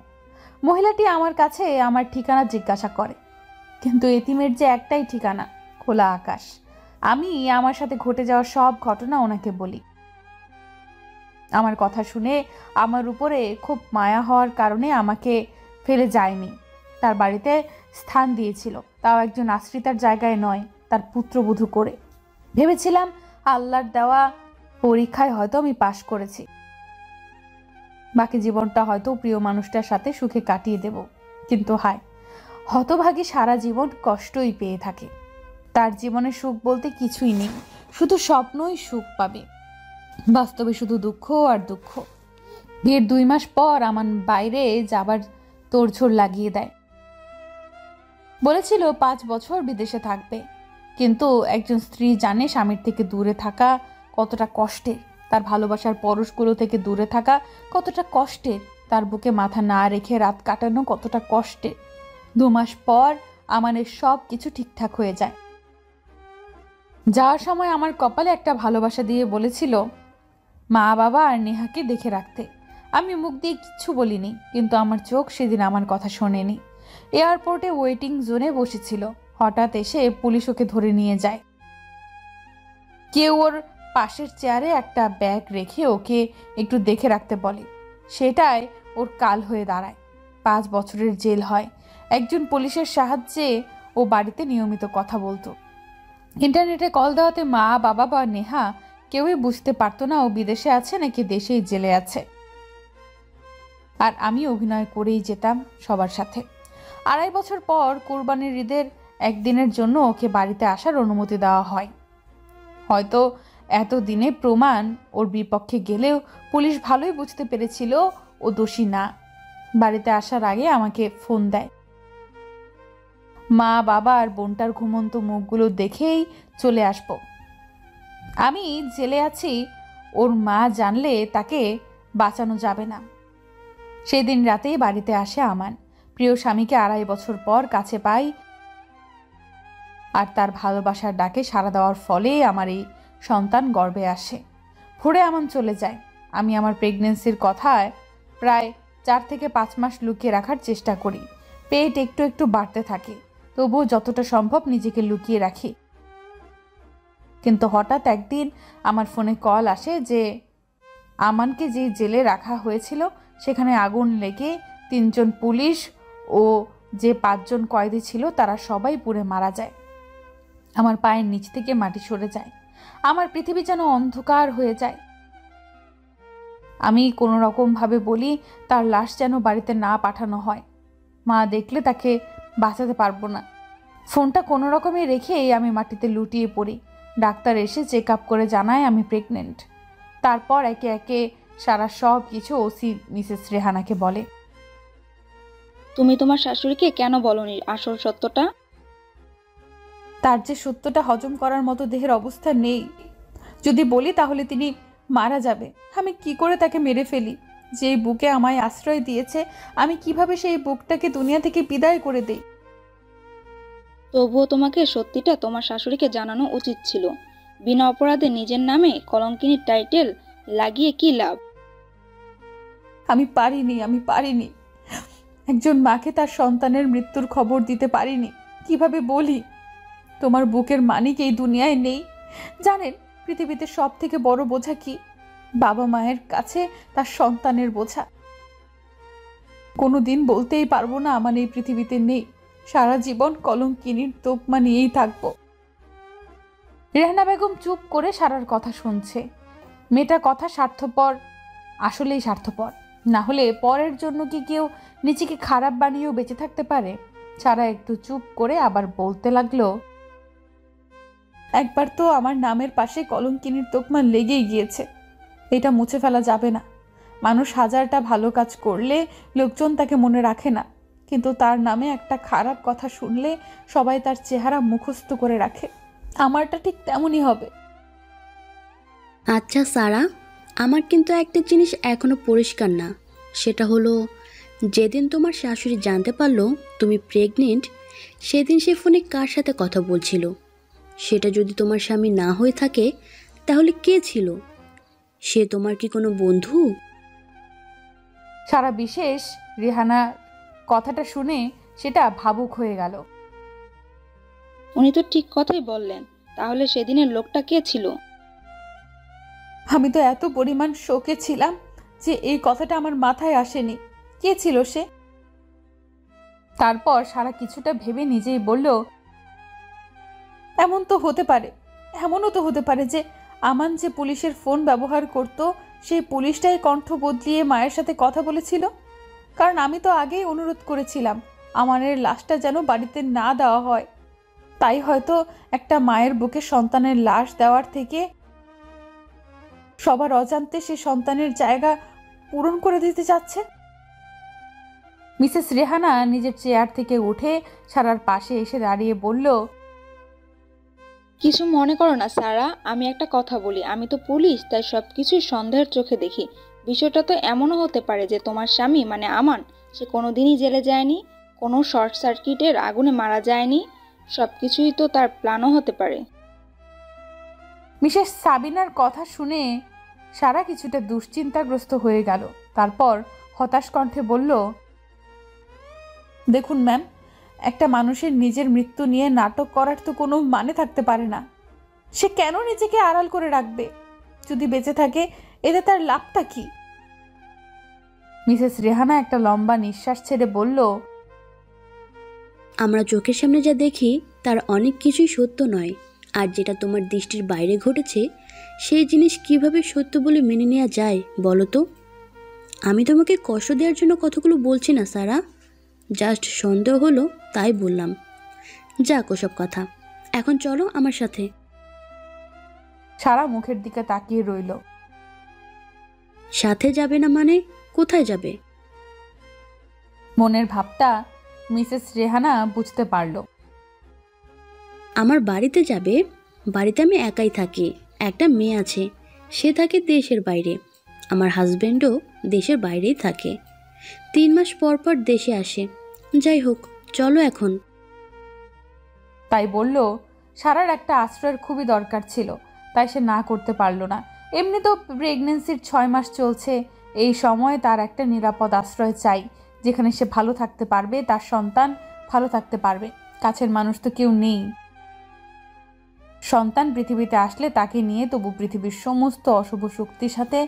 মহিলাটি আমার কাছে আমার ঠিকানা জিজ্ঞাসা করে, কিন্তু এতিমের যে একটাই ঠিকানা, খোলা আকাশ। আমি আমার সাথে ঘটে যাওয়া সব ঘটনা ওনাকে বলি। আমার কথা শুনে আমার উপরে খুব মায়া হওয়ার কারণে আমাকে ফেলে যায়নি, তার বাড়িতে স্থান দিয়েছিল, তাও একজন আশ্রিতার জায়গায় নয়, তার পুত্রবধূ করে। ভেবেছিলাম আল্লাহর দেওয়া পরীক্ষায় হয়তো আমি পাশ করেছি, বাকি জীবনটা হয়তো প্রিয় মানুষটার সাথে সুখে কাটিয়ে দেব। কিন্তু হায়, হতভাগী সারা জীবন কষ্টই পেয়ে থাকে। তার জীবনে সুখ বলতে কিছুই নেই, শুধু স্বপ্নই সুখ পাবে, বাস্তবে শুধু দুঃখ আর দুঃখ। বিয়ের 2 মাস পর আমার বাইরে যাবার তোড়ঝোড় লাগিয়ে দেয়। বলেছিল 5 বছর বিদেশে থাকবে, কিন্তু একজন স্ত্রী জানে স্বামীর থেকে দূরে থাকা কতটা কষ্টের, তার ভালোবাসার পরশগুলো থেকে দূরে থাকা কতটা কষ্টের, তার বুকে মাথা না রেখে রাত কাটানো কতটা কষ্টের। 2 মাস পর আমাদের সব কিছু ঠিকঠাক হয়ে যায়। যাওয়ার সময় আমার কপালে একটা ভালোবাসা দিয়ে বলেছিল মা বাবা আর নেহাকে দেখে রাখতে। আমি মুখ দিয়ে কিচ্ছু বলিনি, কিন্তু আমার চোখ সেদিন আমার কথা শোনেনি। এয়ারপোর্টে ওয়েটিং জোনে বসেছিল, হঠাৎ এসে পুলিশ ওকে ধরে নিয়ে যায়। কেউ ওর পাশের চেয়ারে একটা ব্যাগ রেখে ওকে একটু দেখে রাখতে বলে। সেটাই ওর কাল হয়ে দাঁড়ায়। 5 বছরের জেল হয়। একজন পুলিশের সাহায্যে ও বাড়িতে নিয়মিত কথা বলতো। ইন্টারনেটে কল দেওয়াতে মা, বাবা বা নেহা কেউই বুঝতে পারতো না ও বিদেশে আছে নাকি দেশেই জেলে আছে। আর আমি অভিনয় করেই যেতাম সবার সাথে। 2.5 বছর পর কুরবানির ঈদের একদিনের জন্য ওকে বাড়িতে আসার অনুমতি দেওয়া হয়। হয়তো এতদিনে প্রমাণ ওর বিপক্ষে গেলেও পুলিশ ভালোই বুঝতে পেরেছিল ও দোষী না। বাড়িতে আসার আগে আমাকে ফোন দেয়। মা, বাবা আর বোনটার ঘুমন্ত মুখগুলো দেখেই চলে আসব। আমি জেলে আছি ওর মা জানলে তাকে বাঁচানো যাবে না। সেদিন রাতেই বাড়িতে আসে আমান। প্রিয় স্বামীকে 2.5 বছর পর কাছে পাই, আর তার ভালোবাসার ডাকে সাড়া দেওয়ার ফলে আমার এই সন্তান গর্ভে আসে। ভোরে আমান চলে যায়। আমি আমার প্রেগনেন্সির কথায় প্রায় 4 থেকে 5 মাস লুকিয়ে রাখার চেষ্টা করি। পেট একটু একটু বাড়তে থাকে, তবুও যতটা সম্ভব নিজেকে লুকিয়ে রাখি। কিন্তু হঠাৎ একদিন আমার ফোনে কল আসে যে আমানকে যে জেলে রাখা হয়েছিল সেখানে আগুন লেগে 3 জন পুলিশ ও যে 5 জন কয়েদি ছিল তারা সবাই পুড়ে মারা যায়। আমার পায়ের নিচ থেকে মাটি সরে যায়। আমার পৃথিবী যেন অন্ধকার হয়ে যায়। আমি কোনো রকম ভাবে বলি তার লাশ যেন বাড়িতে না পাঠানো হয়। মা দেখলে তাকে বাঁচাতে পারবো না। ফোনটা কোনো রকমে রেখেই আমি মাটিতে লুটিয়ে পড়ি। ডাক্তার এসে চেক আপ করে জানায় আমি প্রেগনেন্ট। তারপর একে একে সারা সব কিছু ওসি মিসেস রেহানাকে বলে। তুমি তোমার শাশুড়িকে কেন বলনি আসল সত্যটা? তার যে সত্যটা হজম করার মতো দেহের অবস্থা নেই। যদি বলি তাহলে তিনি মারা যাবে। আমি কি করে তাকে মেরে ফেলি? যেই বুকে আমায় আশ্রয় দিয়েছে, আমি কিভাবে সেই বুকটাকে দুনিয়া থেকে বিদায় করে দেই? তবুও তোমাকে সত্যিটা তোমার শাশুড়িকে জানানো উচিত ছিল। বিনা অপরাধে নিজের নামে কলঙ্কিনীর টাইটেল লাগিয়ে কি লাভ? আমি পারিনি। একজন মাকে তার সন্তানের মৃত্যুর খবর দিতে পারিনি। কিভাবে বলি? তোমার বুকের মানিক এই দুনিয়ায় নেই। জানেন পৃথিবীতে সব থেকে বড় বোঝা কি? বাবা মায়ের কাছে তার সন্তানের বোঝা। কোনোদিন বলতেই পারবো না আমার এই পৃথিবীতে নেই। সারা জীবন কলঙ্কিনীর তোপমা নিয়েই থাকবো। রেহানা বেগম চুপ করে সারার কথা শুনছে। মেয়েটার কথা স্বার্থপর, আসলেই স্বার্থপর। না হলে পরের জন্য কি কেউ নিজেকে খারাপ বানিয়েও বেঁচে থাকতে পারে? সারা একটু চুপ করে আবার বলতে লাগলো, একবার তো আমার নামের পাশে কলঙ্কিনীর তোকমা লেগেই গিয়েছে। এটা মুছে ফেলা যাবে না। মানুষ 1000টা ভালো কাজ করলে লোকজন তাকে মনে রাখে না, কিন্তু তার নামে একটা খারাপ কথা শুনলে সবাই তার চেহারা মুখস্থ করে রাখে। আমারটা ঠিক তেমনই হবে। আচ্ছা সারা, আমার কিন্তু একটা জিনিস এখনো পরিষ্কার না। সেটা হলো, যেদিন তোমার শাশুড়ি জানতে পারলো তুমি প্রেগনেন্ট, সেদিন সে ফোনে কার সাথে কথা বলছিল? সেটা যদি তোমার স্বামী না হয়ে থাকে তাহলে কে ছিল? সে তোমার কি কোনো বন্ধু? সারা বিশেষ রেহানার কথাটা শুনে সেটা ভাবুক হয়ে গেল। উনি তো ঠিক কথাই বললেন। তাহলে সেদিনের লোকটা কে ছিল? আমি তো এত পরিমাণ শোকে ছিলাম যে এই কথাটা আমার মাথায় আসেনি। কে ছিল সে? তারপর সারা কিছুটা ভেবে নিজেই বলল, এমনও তো হতে পারে যে আমান যে পুলিশের ফোন ব্যবহার করত সেই পুলিশটাই কণ্ঠ বদলিয়ে মায়ের সাথে কথা বলেছিল। কারণ আমি তো আগেই অনুরোধ করেছিলাম আমানের লাশটা যেন বাড়িতে না দেওয়া হয়। তাই হয়তো একটা মায়ের বুকে সন্তানের লাশ দেওয়ার থেকে সবার অজান্তে সে সন্তানের জায়গা পূরণ করে দিতে চাচ্ছে। মিসেস রেহানা নিজের চেয়ার থেকে উঠে সারার পাশে এসে দাঁড়িয়ে বলল, কিছু মনে করো না সারা, আমি একটা কথা বলি। আমি তো পুলিশ, তাই সবকিছুই সন্দেহের চোখে দেখি। বিষয়টা তো এমনও হতে পারে যে তোমার স্বামী মানে আমান, সে কোনোদিনই জেলে যায়নি, কোনো শর্ট সার্কিটের আগুনে মারা যায়নি। সবকিছুই তো তার প্ল্যানও হতে পারে। মিসেস সাবিনার কথা শুনে সারা কিছুটা দুশ্চিন্তাগ্রস্ত হয়ে গেল। তারপর হতাশ কণ্ঠে বলল, দেখুন ম্যাম, একটা মানুষের নিজের মৃত্যু নিয়ে নাটক করার তো কোনো মানে থাকতে পারে না। সে কেন নিজেকে আড়াল করে রাখবে? যদি বেঁচে থাকে এতে তার লাভটা কি? মিসেস রেহানা একটা লম্বা নিঃশ্বাস ছেড়ে বলল, আমরা চোখের সামনে যা দেখি তার অনেক কিছুই সত্য নয়, আর যেটা তোমার দৃষ্টির বাইরে ঘটেছে সেই জিনিস কিভাবে সত্য বলে মেনে নেওয়া যায় বলো তো? আমি তোমাকে কষ্ট দেওয়ার জন্য কথাগুলো বলছি না সারা, জাস্ট সন্দেহ হলো তাই বললাম। যাক ওসব কথা, এখন চলো আমার সাথে। সারা মুখের দিকে তাকিয়ে রইল। সাথে যাবে না মানে? কোথায় যাবে? মনের ভাবটা মিসেস রেহানা বুঝতে পারল। আমার বাড়িতে যাবে। বাড়িতে আমি একাই থাকি, একটা মেয়ে আছে, সে থাকে দেশের বাইরে। আমার হাজবেন্ডও দেশের বাইরেই থাকে, 3 মাস পর পর দেশে আসে। যাই হোক, চলো এখন। তাই বলল। সারার একটা আশ্রয়ের খুবই দরকার ছিল, তাই সে না করতে পারল না। এমনি তো প্রেগনেন্সির 6 মাস চলছে, এই সময় তার একটা নিরাপদ আশ্রয় চাই, যেখানে সে ভালো থাকতে পারবে, তার সন্তান ভালো থাকতে পারবে। কাছের মানুষ তো কেউ নেই। সন্তান পৃথিবীতে আসলে তাকে নিয়ে তবু পৃথিবীর সমস্ত অশুভ শক্তির সাথে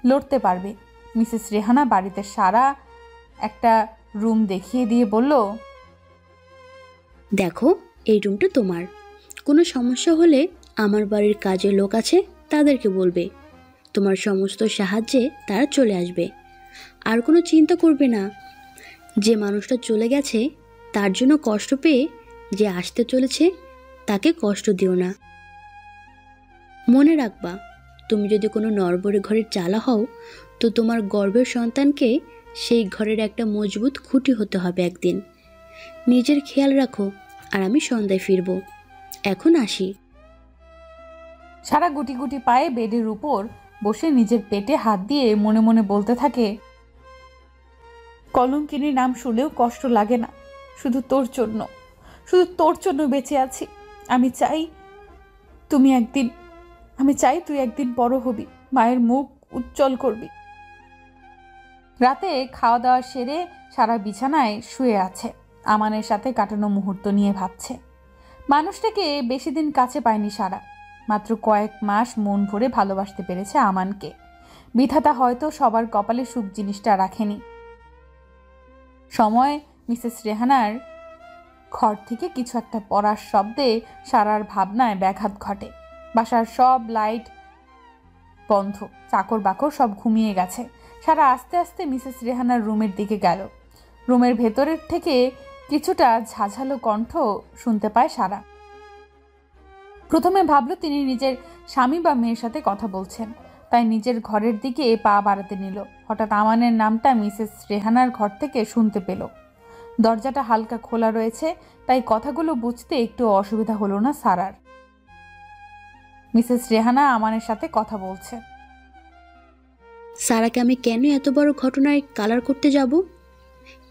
লড়তে পারবে। মিসেস রেহানা বাড়িতে সারা একটা রুম দেখিয়ে দিয়ে বলল, দেখো, এই রুমটা তোমার। কোনো সমস্যা হলে আমার বাড়ির কাজের লোক আছে, তাদেরকে বলবে। তোমার সমস্ত সাহায্যে তারা চলে আসবে। আর কোনো চিন্তা করবে না। যে মানুষটা চলে গেছে তার জন্য কষ্ট পেয়ে যে আসতে চলেছে তাকে কষ্ট দিও না। মনে রাখবা, তুমি যদি কোনো নড়বড়ে ঘরের চালা হও তো তোমার গর্ভের সন্তানকে সেই ঘরের একটা মজবুত খুঁটি হতে হবে একদিন। নিজের খেয়াল রাখো, আর আমি সন্ধ্যায় ফিরবো। এখন আসি। সারা গুটি গুটি পায়ে বেডের উপর বসে নিজের পেটে হাত দিয়ে মনে মনে বলতে থাকে, কলঙ্কিনীর নাম শুনেও কষ্ট লাগে না, শুধু তোর জন্য, শুধু তোর জন্য বেঁচে আছি। আমি চাই তুই একদিন বড় হবি, মায়ের মুখ উজ্জ্বল করবি। রাতে খাওয়া দাওয়া সেরে সারা বিছানায় শুয়ে আছে, আমানের সাথে কাটানো মুহূর্ত নিয়ে ভাবছে। মানুষটাকে বেশি দিন কাছে পায়নি সারা, মাত্র কয়েক মাস মন ভরে ভালোবাসতে পেরেছে আমানকে। বিধাতা হয়তো সবার কপালে সুখ জিনিসটা রাখেনি। সময় মিসেস রেহানার ঘর থেকে কিছু একটা পড়ার শব্দে সারার ভাবনায় ব্যাঘাত ঘটে। বাসার সব লাইট বন্ধ, চাকর বাকর সব ঘুমিয়ে গেছে। সারা আস্তে আস্তে মিসেস রেহানার রুমের দিকে গেল। রুমের ভেতরের থেকে কিছুটা ঝাঝালো কণ্ঠ শুনতে পায় সারা। প্রথমে ভাবল তিনি নিজের স্বামী বা মেয়ের সাথে কথা বলছেন, তাই নিজের ঘরের দিকে পা বাড়াতে নিল। হঠাৎ আমানের নামটা মিসেস রেহানার ঘর থেকে শুনতে পেল। দরজাটা হালকা খোলা রয়েছে, তাই কথাগুলো বুঝতে একটু অসুবিধা হলো না সারার। মিসেস রেহানা আমানের সাথে কথা বলছে। সারাকে আমি কেন এত বড় ঘটনায় কালার করতে যাব?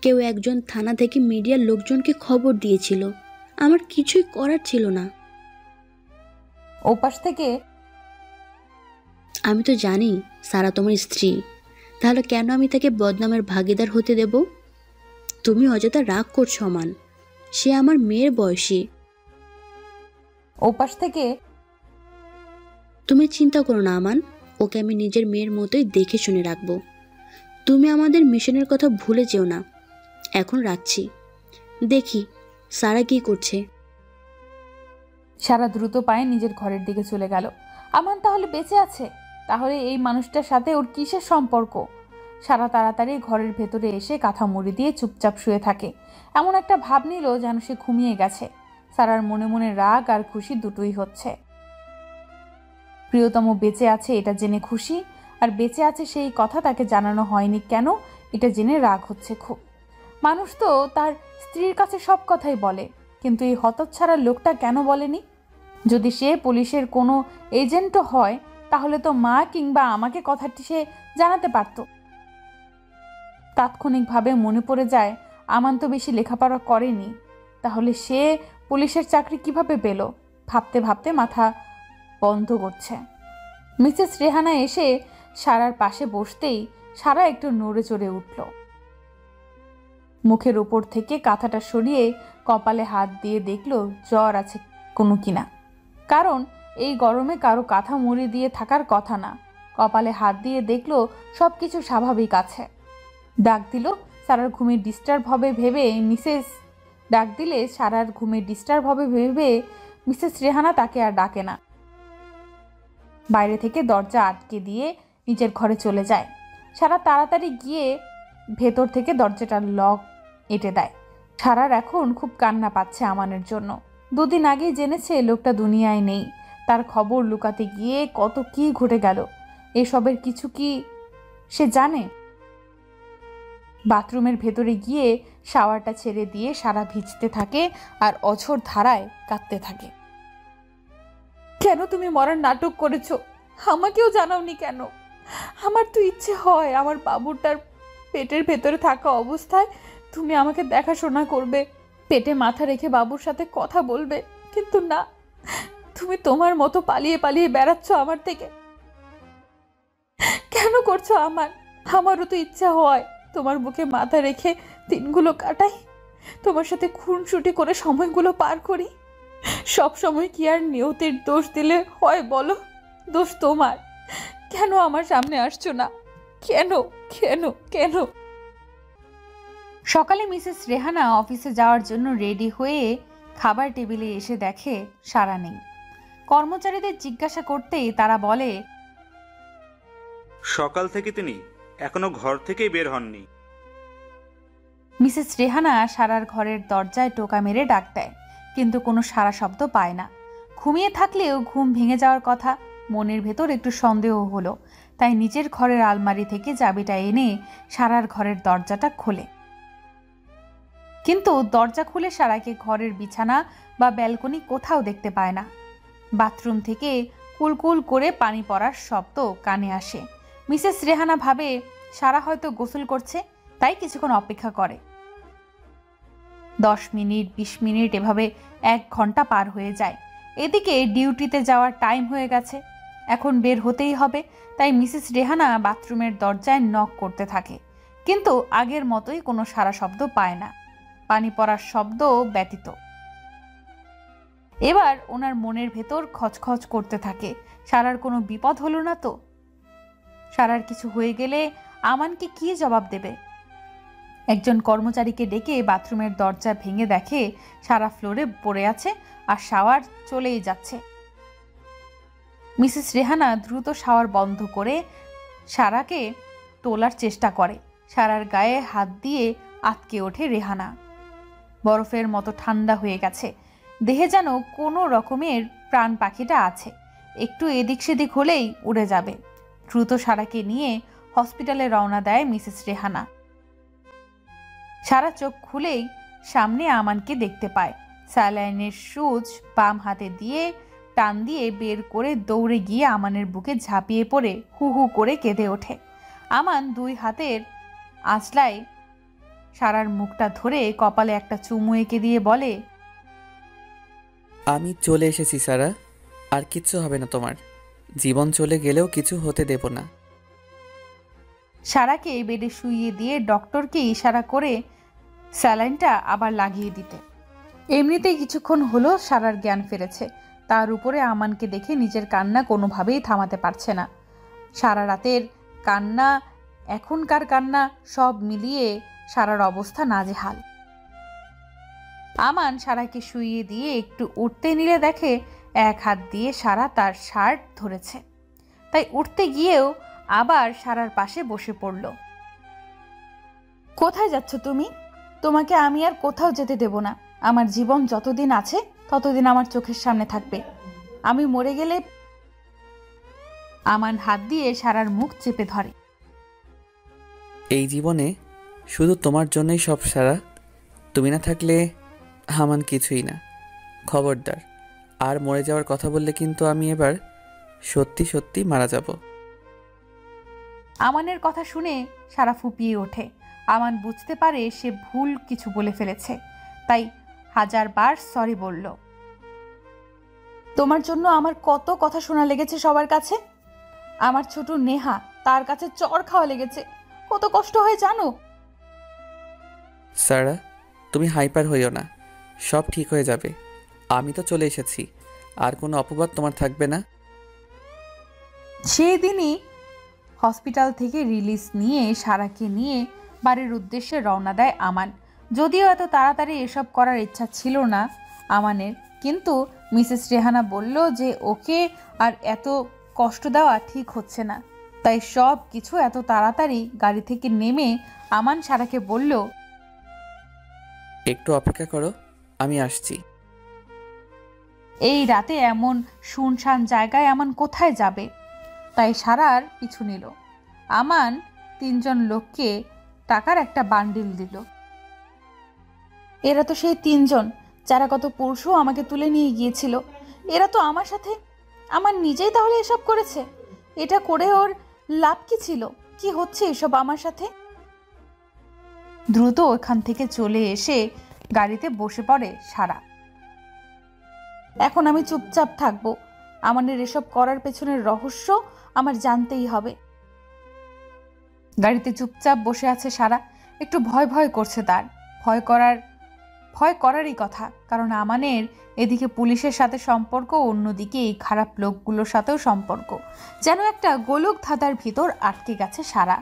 কেউ একজন থানা থেকে মিডিয়ার লোকজনকে খবর দিয়েছিল, আমার কিছুই করার ছিল না। ওপাশ থেকে, আমি তো জানি সারা তোমার স্ত্রী, তাহলে কেন আমি তাকে বদনামের ভাগিদার হতে দেব? তুমি অযথা রাগ করছো আমান, সে আমার মেয়ের বয়সী। ওপাশ থেকে, তুমি চিন্তা করো না আমান, ওকে আমি নিজের মেয়ের মতোই দেখে শুনে রাখবো। তুমি আমাদের মিশনের কথা ভুলে যেও না। এখন রাখছি, দেখি সারা কি করছে। সারা দ্রুত পায়ে নিজের ঘরের দিকে চলে গেল। আমান তাহলে বেঁচে আছে? তাহলে এই মানুষটার সাথে ওর কিসের সম্পর্ক? সারা তাড়াতাড়ি ঘরের ভেতরে এসে কাঁথা মুড়ি দিয়ে চুপচাপ শুয়ে থাকে। এমন একটা ভাব নিল যেন সে ঘুমিয়ে গেছে। সারার মনে মনে রাগ আর খুশি দুটোই হচ্ছে। প্রিয়তম বেঁচে আছে এটা জেনে খুশি, আর বেঁচে আছে সেই কথা তাকে জানানো হয়নি কেন এটা জেনে রাগ হচ্ছে খুব। মানুষ তো তার স্ত্রীর কাছে সব কথাই বলে, কিন্তু এই হতচ্ছাড়া লোকটা কেন বলেনি? যদি সে পুলিশের কোনো এজেন্টও হয় তাহলে তো মা কিংবা আমাকে কথাটি সে জানাতে পারত। তাৎক্ষণিকভাবে মনে পড়ে যায় আমান তো বেশি লেখাপড়া করেনি, তাহলে সে পুলিশের চাকরি কিভাবে পেল? ভাবতে ভাবতে মাথা বন্ধ করছে। মিসেস রেহানা এসে সারার পাশে বসতেই সারা একটু নড়ে চড়ে উঠল। মুখের উপর থেকে কাঁথাটা সরিয়ে কপালে হাত দিয়ে দেখল জ্বর আছে কোনো কিনা, কারণ এই গরমে কারো কাঁথা মুড়ি দিয়ে থাকার কথা না। কপালে হাত দিয়ে দেখল সবকিছু স্বাভাবিক আছে। ডাক দিল সারার ঘুমে ডিস্টার্ব হবে ভেবে মিসেস রেহানা তাকে আর ডাকে না। বাইরে থেকে দরজা আটকে দিয়ে নিজের ঘরে চলে যায়। সারা তাড়াতাড়ি গিয়ে ভেতর থেকে দরজাটার লক এঁটে দেয়। সারার এখন খুব কান্না পাচ্ছে আমানের জন্য। 2 দিন আগেই জেনেছে লোকটা দুনিয়ায় নেই। তার খবর লুকাতে গিয়ে কত কি ঘটে গেল, এসবের কিছু কি সে জানে? বাথরুমের ভেতরে গিয়ে শাওয়ারটা ছেড়ে দিয়ে সারা ভিজতে থাকে আর অঝোর ধারায় কাঁদতে থাকে। কেন তুমি মরার নাটক করেছো? আমাকেও জানাওনি কেন? আমার তো ইচ্ছে হয় আমার বাবুটার পেটের ভেতরে থাকা অবস্থায় তুমি আমাকে দেখাশোনা করবে, পেটে মাথা রেখে বাবুর সাথে কথা বলবে, কিন্তু না, তুমি তোমার মতো পালিয়ে পালিয়ে বেড়াচ্ছ আমার থেকে। কেন করছো? আমারও তো ইচ্ছা হয় তোমার বুকে মাথা রেখে দিনগুলো কাটাই, তোমার সাথে খুনসুটি করে সময়গুলো পার করি। সব সময় কি আর নিয়তির দোষ দিলে হয় বলো? দোষ তোমার। কেন আমার সামনে আসছো না? কেন কেন কেন? সকালে মিসেস রেহানা অফিসে যাওয়ার জন্য রেডি হয়ে খাবার টেবিলে এসে দেখে সারা নেই। কর্মচারীদের জিজ্ঞাসা করতেই তারা বলে, সকাল থেকে তিনি এখনো ঘর থেকেই বের হননি। মিসেস রেহানা সারার ঘরের দরজায় টোকা মেরে ডাক দেয়, কিন্তু কোনো সারা শব্দ পায় না। ঘুমিয়ে থাকলেও ঘুম ভেঙে যাওয়ার কথা। মনের ভেতর একটু সন্দেহ হলো, তাই নিজের ঘরের আলমারি থেকে চাবিটা এনে সারার ঘরের দরজাটা খোলে। কিন্তু দরজা খুলে সারাকে ঘরের বিছানা বা ব্যালকনি কোথাও দেখতে পায় না। বাথরুম থেকে কুলকুল করে পানি পড়ার শব্দ কানে আসে। মিসেস রেহানা ভাবে সারা হয়তো গোসল করছে, তাই কিছুক্ষণ অপেক্ষা করে। 10 মিনিট 20 মিনিট এভাবে 1 ঘন্টা পার হয়ে যায়। এদিকে ডিউটিতে যাওয়ার টাইম হয়ে গেছে, এখন বের হতেই হবে। তাই মিসেস রেহানা বাথরুমের দরজায় নক করতে থাকে, কিন্তু আগের মতোই কোনো সারা শব্দ পায় না, পানি পড়ার শব্দ ব্যতীত। এবার ওনার মনের ভেতর খচখচ করতে থাকে, সারার কোনো বিপদ হলো না তো? সারার কিছু হয়ে গেলে আমানকে কি জবাব দেবে? একজন কর্মচারীকে ডেকে বাথরুমের দরজা ভেঙে দেখে সারা ফ্লোরে পড়ে আছে আর শাওয়ার চলেই যাচ্ছে। মিসেস রেহানা দ্রুত শাওয়ার বন্ধ করে সারাকে তোলার চেষ্টা করে। সারার গায়ে হাত দিয়ে আটকে ওঠে রেহানা। বরফের মতো ঠান্ডা হয়ে গেছে, দেহে যেন কোনো রকমের প্রাণ পাখিটা আছে, একটু এদিক সেদিক হলেই উড়ে যাবে। দ্রুত সারাকে নিয়ে হসপিটালে রওনা দেয় মিসেস রেহানা। সারা চোখ খুলেই সামনে আমানকে দেখতে পায়। স্যালাইনের সুচ বাম হাতে দিয়ে টান দিয়ে বের করে দৌড়ে গিয়ে আমানের বুকে ঝাঁপিয়ে পড়ে হু হু করে কেঁদে ওঠে। আমান 2 হাতের আঁচলায় সারার মুখটা ধরে কপালে একটা চুমু এঁকে দিয়ে বলে, আমি চলে এসেছি সারা, আর কিচ্ছু হবে না তোমার। জীবন চলে গেলেও কিছু হতে দেব না। সারাকে বেডে শুইয়ে দিয়ে ডক্টরকে ইশারা করে স্যালাইনটা আবার লাগিয়ে দিতে। এমনিতেই কিছুক্ষণ হলো সারার জ্ঞান ফিরেছে, তার উপরে আমানকে দেখে নিজের কান্না কোনোভাবেই থামাতে পারছে না। সারা রাতের কান্না, এখনকার কান্না, সব মিলিয়ে সারার অবস্থা নাজেহাল। আমান সারাকে শুইয়ে দিয়ে একটু উঠতে নিলে দেখে 1 হাত দিয়ে সারা তার শার্ট ধরেছে, তাই উঠতে গিয়েও আবার সারার পাশে বসে পড়ল। কোথায় যাচ্ছ তুমি? তোমাকে আমি আর কোথাও যেতে দেব না। আমার জীবন যতদিন আছে ততদিন আমার চোখের সামনে থাকবে। আমি মরে গেলে। আমান হাত দিয়ে সারার মুখ চেপে ধরে। এই জীবনে শুধু তোমার জন্যই সব সারা, তুমি না থাকলে আমান কিছুই না। খবরদার, আর মরে যাওয়ার কথা বললে কিন্তু আমি এবার সত্যি সত্যি মারা যাব। আমানের কথা শুনে সারা ফুপিয়ে ওঠে। আমান বুঝতে পারে সে ভুল কিছু বলে ফেলেছে, তাই 1000 বার সরি বলল। তোমার জন্য আমার কত কথা শোনা লেগেছে সবার কাছে। আমার ছোট নেহা, তার কাছে চড় খাওয়া লেগেছে। কত কষ্ট হয় জানো? সারা, তুমি হাইপার হইও না, সব ঠিক হয়ে যাবে। আমি তো চলে এসেছি, আর কোনো অপবাদ তোমার থাকবে না। সেই দিনই হসপিটাল থেকে রিলিজ নিয়ে সারাকে নিয়ে বাড়ির উদ্দেশ্যে রওনা দেয় আমান। যদিও এত তাড়াতাড়ি এসব করার ইচ্ছা ছিল না আমানের, কিন্তু মিসেস রেহানা বলল যে ওকে আর এত কষ্ট দেওয়া ঠিক হচ্ছে না। তাই সব কিছু এত তাড়াতাড়ি গাড়ি থেকে নেমে আমান সারাকে বলল, একটু অপেক্ষা করো, আমি আসছি। এই রাতে এমন শুনশান জায়গায় আমান কোথায় যাবে? তাই সারার পিছু নিল। আমান 3 জন লোককে টাকার একটা বান্ডিল দিল। এরা তো সেই 3 জন যারা গত পরশু আমাকে তুলে নিয়ে গিয়েছিল। এরা তো আমার সাথে, আমার নিজেই তাহলে এসব করেছে। এটা করে ওর লাভ কি ছিল? কি হচ্ছে এসব আমার সাথে? দ্রুত ওখান থেকে চলে এসে গাড়িতে বসে পড়ে সারা। এখন আমি চুপচাপ থাকবো? আমাদের এসব করার পেছনের রহস্য আমার জানতেই হবে। গাড়িতে চুপচাপ বসে আছে সারা। একটু ভয় ভয় করছে তার। ভয় করারই কথা, কারণ আমানের এদিকে পুলিশের সাথে সম্পর্ক, অন্যদিকে এই খারাপ লোকগুলোর সাথেও সম্পর্ক। যেন একটা গোলক ধাঁধার ভিতর আটকে গেছে সারা,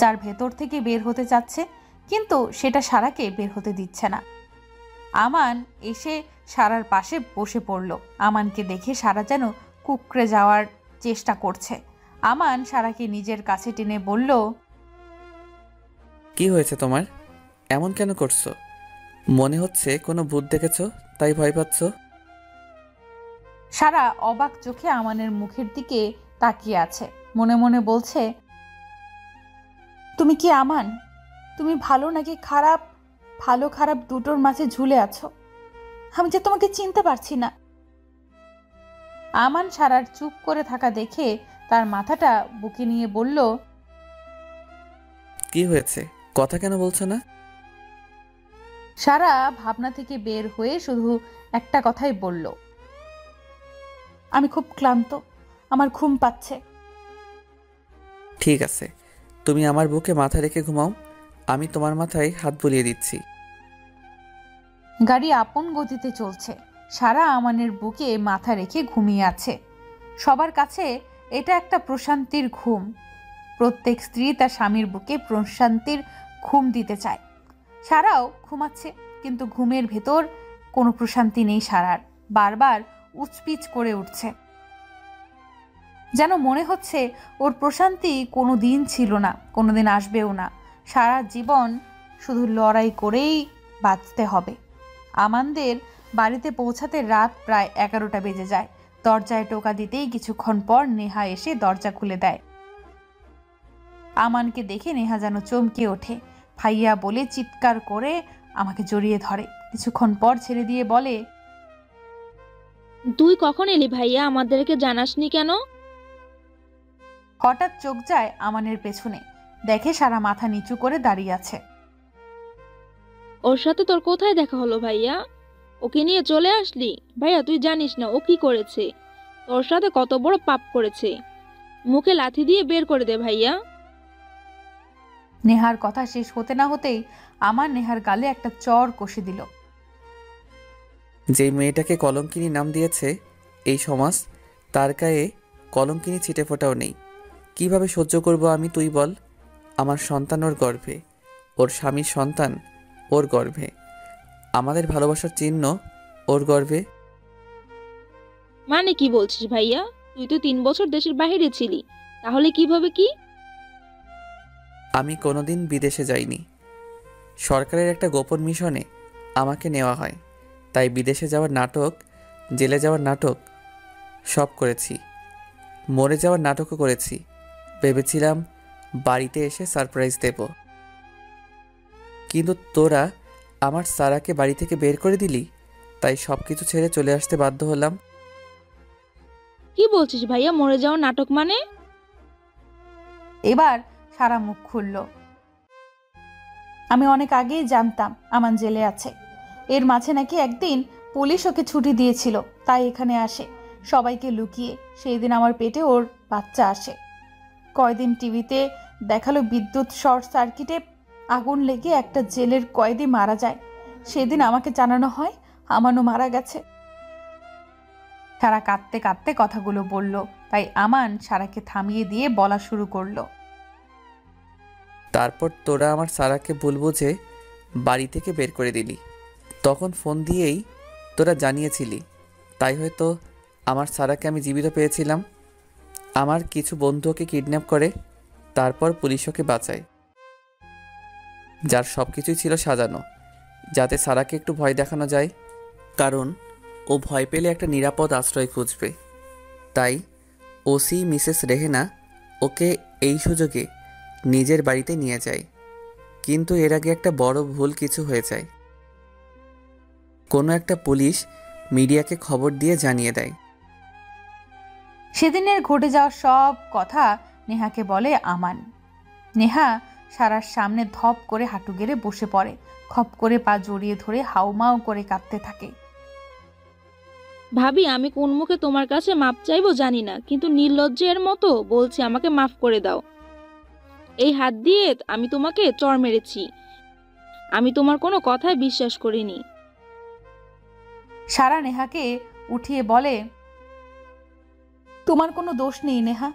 যার ভেতর থেকে বের হতে চাচ্ছে, কিন্তু সেটা সারাকে বের হতে দিচ্ছে না। আমান এসে সারার পাশে বসে পড়ল। আমানকে দেখে সারা যেন কুকড়ে যাওয়ার চেষ্টা করছে। আমান সারাকে নিজের কাছে টেনে বলল, কি হয়েছে তোমার? এমন কেন করছো? মনে হচ্ছে কোনো ভূত দেখেছো তাই ভয় পাচ্ছ। সারা অবাক চোখে আমানের মুখের দিকে তাকিয়ে আছে। মনে মনে বলছে, তুমি কি আমান? তুমি ভালো নাকি খারাপ? ভালো খারাপ দুটোর মাঝে ঝুলে আছো। আমি যে তোমাকে চিনতে পারছি না। আমান সারার চুপ করে থাকা দেখে তার মাথাটা বুকে নিয়ে বলল, কি হয়েছে? কথা কেন বলছো না? সারা ভাবনা থেকে বের হয়ে শুধু একটা কথাই বলল, আমি খুব ক্লান্ত, আমার ঘুম পাচ্ছে। ঠিক আছে, তুমি আমার বুকে মাথা রেখে ঘুমাও, আমি তোমার মাথায় হাত বুলিয়ে দিচ্ছি। গাড়ি আপন গতিতে চলছে। সারা আমানের বুকে মাথা রেখে ঘুমিয়ে আছে। সবার কাছে এটা একটা প্রশান্তির ঘুম। প্রত্যেক স্ত্রী তার স্বামীর বুকে প্রশান্তির ঘুম দিতে চায়। সারাও ঘুমাচ্ছে, কিন্তু ঘুমের ভেতর কোনো প্রশান্তি নেই সারার। বারবার উচপিচ করে উঠছে, যেন মনে হচ্ছে ওর প্রশান্তি কোনো দিন ছিল না, কোনো দিন আসবেও না। সারা জীবন শুধু লড়াই করেই বাঁচতে হবে। আমাদের বাড়িতে পৌঁছাতে রাত প্রায় 11টা বেজে যায়। দরজায় টোকা দিতেই কিছুক্ষণ পর নেহা এসে দরজা খুলে দেয়। আমানকে দেখে নেহা যেন চমকে ওঠে। ভাইয়া বলে চিৎকার করে আমাকে জড়িয়ে ধরে। কিছুক্ষণ পর ছেড়ে দিয়ে বলে, তুই কখন এলি ভাইয়া? আমাদেরকে জানাসনি কেন? হঠাৎ চোখ যায় আমানের পেছনে, দেখে সারা মাথা নিচু করে দাঁড়িয়ে আছে। ওর সাথে তোর কোথায় দেখা হলো ভাইয়া? ওকে নিয়ে চলে আসলি? ভাইয়া তুই জানিস না ও কি করেছে? তোর সাথে কত বড় পাপ করেছে। মুখে লাথি দিয়ে বের করে দে ভাইয়া। নেহার কথা শেষ হতে না হতেই আমার নেহার গালে একটা চর কষে দিল। যেই মেয়েটাকে কলঙ্কিনী নাম দিয়েছে এই সমাজ, তার গায়ে কলঙ্কিনী ছিটে ফোটাও নেই। কিভাবে সহ্য করব আমি, তুই বল? আমার সন্তান ওর গর্ভে, ওর স্বামীর সন্তান ওর গর্ভে, আমাদের ভালোবাসার চিহ্ন ওর গর্ভে। মানে কি বলছিস ভাইয়া? তুই তো 3 বছর দেশের বাইরে ছিলি, তাহলে কিভাবে কি? আমি কোনোদিন বিদেশে যাইনি। সরকারের একটা গোপন মিশনে আমাকে নেওয়া হয়, তাই বিদেশে যাওয়ার নাটক, জেলে যাওয়ার নাটক সব করেছি। মরে যাওয়ার নাটকও করেছি। ভেবেছিলাম বাড়িতে এসে সারপ্রাইজ দেব, কিন্তু তোরা আমার সারাকে বাড়ি থেকে বের করে দিলি, তাই সব কিছু ছেড়ে চলে আসতে বাধ্য হলাম। কি বলছিস ভাইয়া? মরে যাওয়ার নাটক মানে? এবার সারা মুখ খুলল। আমি অনেক আগেই জানতাম আমান জেলে আছে। এর মাঝে নাকি একদিন পুলিশ ওকে ছুটি দিয়েছিল, তাই এখানে আসে সবাইকে লুকিয়ে। সেই দিন আমার পেটে ওর বাচ্চা আসে। কয়দিন টিভিতে দেখালো বিদ্যুৎ শর্ট সার্কিটে আগুন লেগে একটা জেলের কয়েদি মারা যায়। সেদিন আমাকে জানানো হয় আমানও মারা গেছে। সারা কাঁদতে কাঁদতে কথাগুলো বলল, তাই আমান সারাকে থামিয়ে দিয়ে বলা শুরু করলো। তারপর তোরা আমার সারাকে ভুল বুঝে বাড়ি থেকে বের করে দিলি। তখন ফোন দিয়েই তোরা জানিয়েছিলি, তাই হয়তো আমার সারাকে আমি জীবিত পেয়েছিলাম। আমার কিছু বন্ধু ওকে কিডন্যাপ করে, তারপর পুলিশ ওকে বাঁচায়, যার সব কিছুই ছিল সাজানো, যাতে সারাকে একটু ভয় দেখানো যায়, কারণ ও ভয় পেলে একটা নিরাপদ আশ্রয় খুঁজবে। তাই ওসি মিসেস রেহেনা ওকে এই সুযোগে নিজের বাড়িতে নিয়ে যায়। কিন্তু এর আগে একটা বড় ভুল কিছু হয়ে যায়। কোনো একটা পুলিশ মিডিয়াকে খবর দিয়ে জানিয়ে দেয়। সেদিনের ঘটে যাওয়া সব কথা নেহাকে বলে আমান। নেহা সারার সামনে ধপ করে হাঁটু গেড়ে বসে পড়ে, খপ করে পা জড়িয়ে ধরে হাউমাউ করে কাঁদতে থাকে। ভাবি, আমি কোন মুখে তোমার কাছে মাপ চাইবো জানি না, কিন্তু নির্লজ্জের মতো বলছি আমাকে মাফ করে দাও। এই হাত দিয়ে আমি তোমাকে চড় মেরেছি। আমি তোমার কোনো কথায় বিশ্বাস করিনি। সারা নেহাকে উঠিয়ে বলে, তোমার কোনো দোষ নেই নেহা,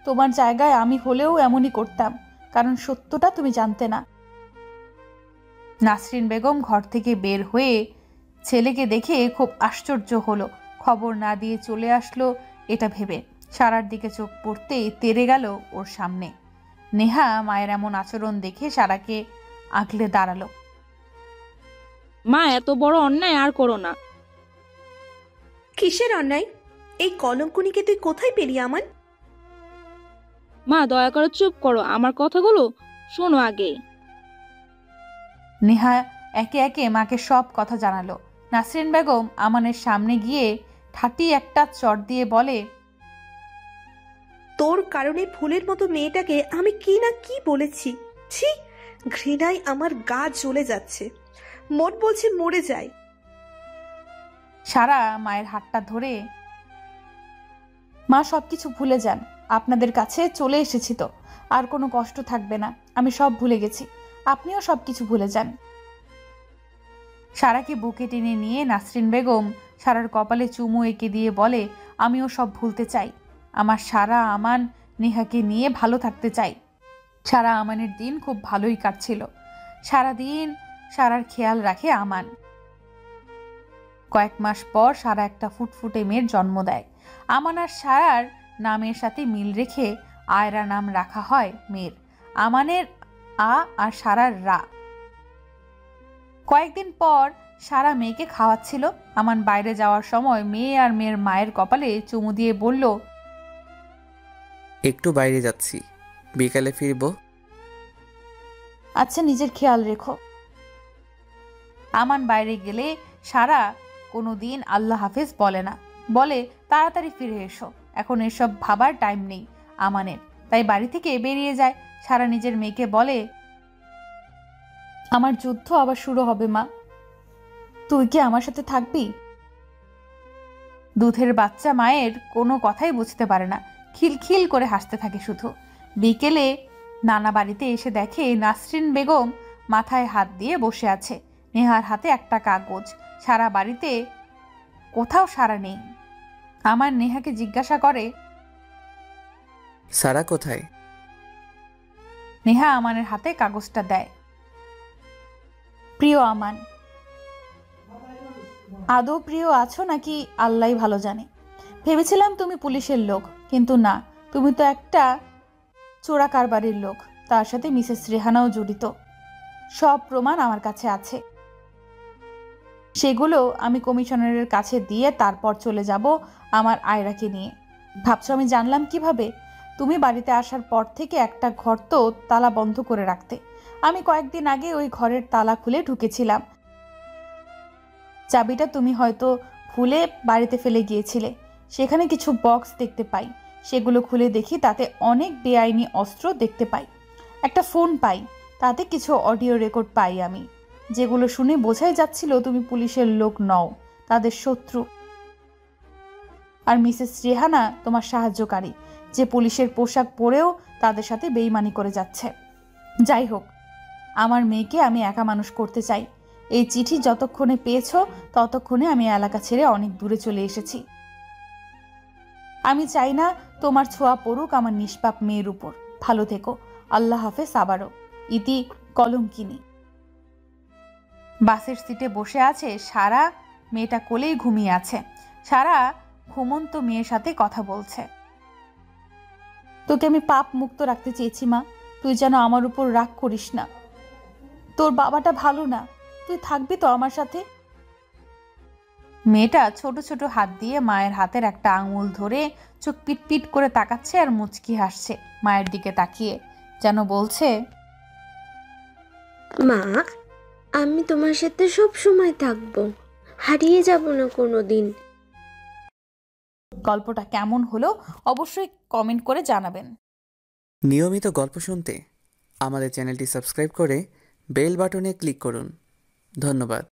তোমার জায়গায় আমি হলেও এমনই করতাম, কারণ সত্যটা তুমি জানতে না। নাসরিন বেগম ঘর থেকে বের হয়ে ছেলেকে দেখে খুব আশ্চর্য হলো, খবর না দিয়ে চলে আসলো এটা ভেবে। সারার দিকে চোখ পড়তেই তেড়ে গেল ওর সামনে। নেহা মায়ের এমন আচরণ দেখে সারাকে আগলে দাঁড়ালো। মা, এত বড় অন্যায় আর করো না। কিসের অন্যায়? এই কলঙ্কনিকে তুই কোথায় পেলি আমান? মা, দয়া করে চুপ করো, আমার কথাগুলো শোনো আগে। নেহা একে একে মাকে সব কথা জানালো। নাসরিন বেগম আমানের সামনে গিয়ে ঠাটি একটা চট দিয়ে বলে, তোর কারণে ফুলের মতো মেয়েটাকে আমি কি না কি বলেছি। ছি, ঘৃণায় আমার গা জ্বলে যাচ্ছে। মন বলছে মরে যায়। সারা মায়ের হাতটা ধরে, মা সবকিছু ভুলে যান, আপনাদের কাছে চলে এসেছি তো আর কোনো কষ্ট থাকবে না, আমি সব ভুলে গেছি, আপনিও সবকিছু ভুলে যান। সারাকে বুকে টেনে নিয়ে নাসরিন বেগম সারার কপালে চুমু এঁকে দিয়ে বলে, আমিও সব ভুলতে চাই, আমার সারা আমান নেহাকে নিয়ে ভালো থাকতে চাই। সারা আমানের দিন খুব ভালোই কাটছিল। সারাদিন সারার খেয়াল রাখে আমান। কয়েক মাস পর সারা একটা ফুটফুটে মেয়ের জন্ম দেয়। আমান আর সারার নামের সাথে মিল রেখে আয়রা নাম রাখা হয় মেয়ের। আমানের আ আর সারার রা। কয়েকদিন পর সারা মেয়েকে খাওয়াচ্ছিল। আমান বাইরে যাওয়ার সময় মেয়ে আর মেয়ের মায়ের কপালে চুমু দিয়ে বলল, একটু বাইরে যাচ্ছি, বিকালে ফিরবো। আচ্ছা, নিজের খেয়াল রেখো। আমান বাইরে গেলে সারা কোনো দিন আল্লাহ হাফেজ বলে না, বলে তাড়াতাড়ি ফিরে এসো, এখন এসব ভাবার টাইম নেই আমানের। তাই বাড়ি থেকে বেরিয়ে যায়। সারা নিজের মেয়েকে বলে, আমার যুদ্ধ আবার শুরু হবে মা, তুই কি আমার সাথে থাকবি? দুধের বাচ্চা মায়ের কোনো কথাই বুঝতে পারে না, খিলখিল করে হাসতে থাকে শুধু। বিকেলে নানা বাড়িতে এসে দেখে নাসরিন বেগম মাথায় হাত দিয়ে বসে আছে, নেহার হাতে একটা কাগজ। সারা বাড়িতে কোথাও সারা নেই। আমার নেহাকে জিজ্ঞাসা করে, সারা কোথায়? নেহা আমানের হাতে কাগজটা দেয়। প্রিয় আমান, আদৌ প্রিয় আছো নাকি আল্লাহই ভালো জানে। ভেবেছিলাম তুমি পুলিশের লোক, কিন্তু না, তুমি তো একটা চোরা কারবারির লোক, তার সাথে মিসেস রেহানাও জড়িত। সব প্রমাণ আমার কাছে আছে, সেগুলো আমি কমিশনারের কাছে দিয়ে তারপর চলে যাব আমার আয়রাকে নিয়ে। ভাবছো আমি জানলাম কিভাবে? তুমি বাড়িতে আসার পর থেকে একটা ঘর তো তালা বন্ধ করে রাখতে। আমি কয়েকদিন আগে ওই ঘরের তালা খুলে ঢুকেছিলাম। চাবিটা তুমি হয়তো ভুলে বাড়িতে ফেলে গিয়েছিলে। সেখানে কিছু বক্স দেখতে পাই, সেগুলো খুলে দেখি তাতে অনেক বেআইনি অস্ত্র দেখতে পাই। একটা ফোন পাই, তাতে কিছু অডিও রেকর্ড পাই আমি, যেগুলো শুনে বোঝাই যাচ্ছিল তুমি পুলিশের লোক নও, তাদের শত্রু। আর মিসেস রেহানা তোমার সাহায্যকারী, যে পুলিশের পোশাক পরেও তাদের সাথে বেইমানি করে যাচ্ছে। যাই হোক, আমার মেয়েকে আমি একা মানুষ করতে চাই। এই চিঠি যতক্ষণে পেয়েছো ততক্ষণে আমি এলাকা ছেড়ে অনেক দূরে চলে এসেছি। আমি চাই না তোমার ছোঁয়া পড়ুক আমার নিষ্পাপ মেয়ের উপর। ভালো থেকো, আল্লাহ হাফেজ। আবারও ইতি কলঙ্কিনী। বাসের সিটে বসে আছে সারা, মেয়েটা কোলেই ঘুমিয়ে আছে। সারা ঘুমন্ত মেয়ের সাথে কথা বলছে। তোকে আমি পাপ মুক্ত রাখতে চেয়েছি মা, তুই যেন আমার উপর রাগ করিস না। তোর বাবাটা ভালো না, তুই থাকবি তো আমার সাথে? মেয়েটা ছোট ছোট হাত দিয়ে মায়ের হাতের একটা আঙুল ধরে চোখ পিটপিট করে তাকাচ্ছে আর মুচকি হাসছে মায়ের দিকে তাকিয়ে, যেন বলছে, মা, আমি তোমার সাথে সব সময় থাকবো, হারিয়ে যাব না কোনোদিন। গল্পটা কেমন হলো অবশ্যই কমেন্ট করে জানাবেন। নিয়মিত গল্প শুনতে আমাদের চ্যানেলটি সাবস্ক্রাইব করে বেল বাটনে ক্লিক করুন। ধন্যবাদ।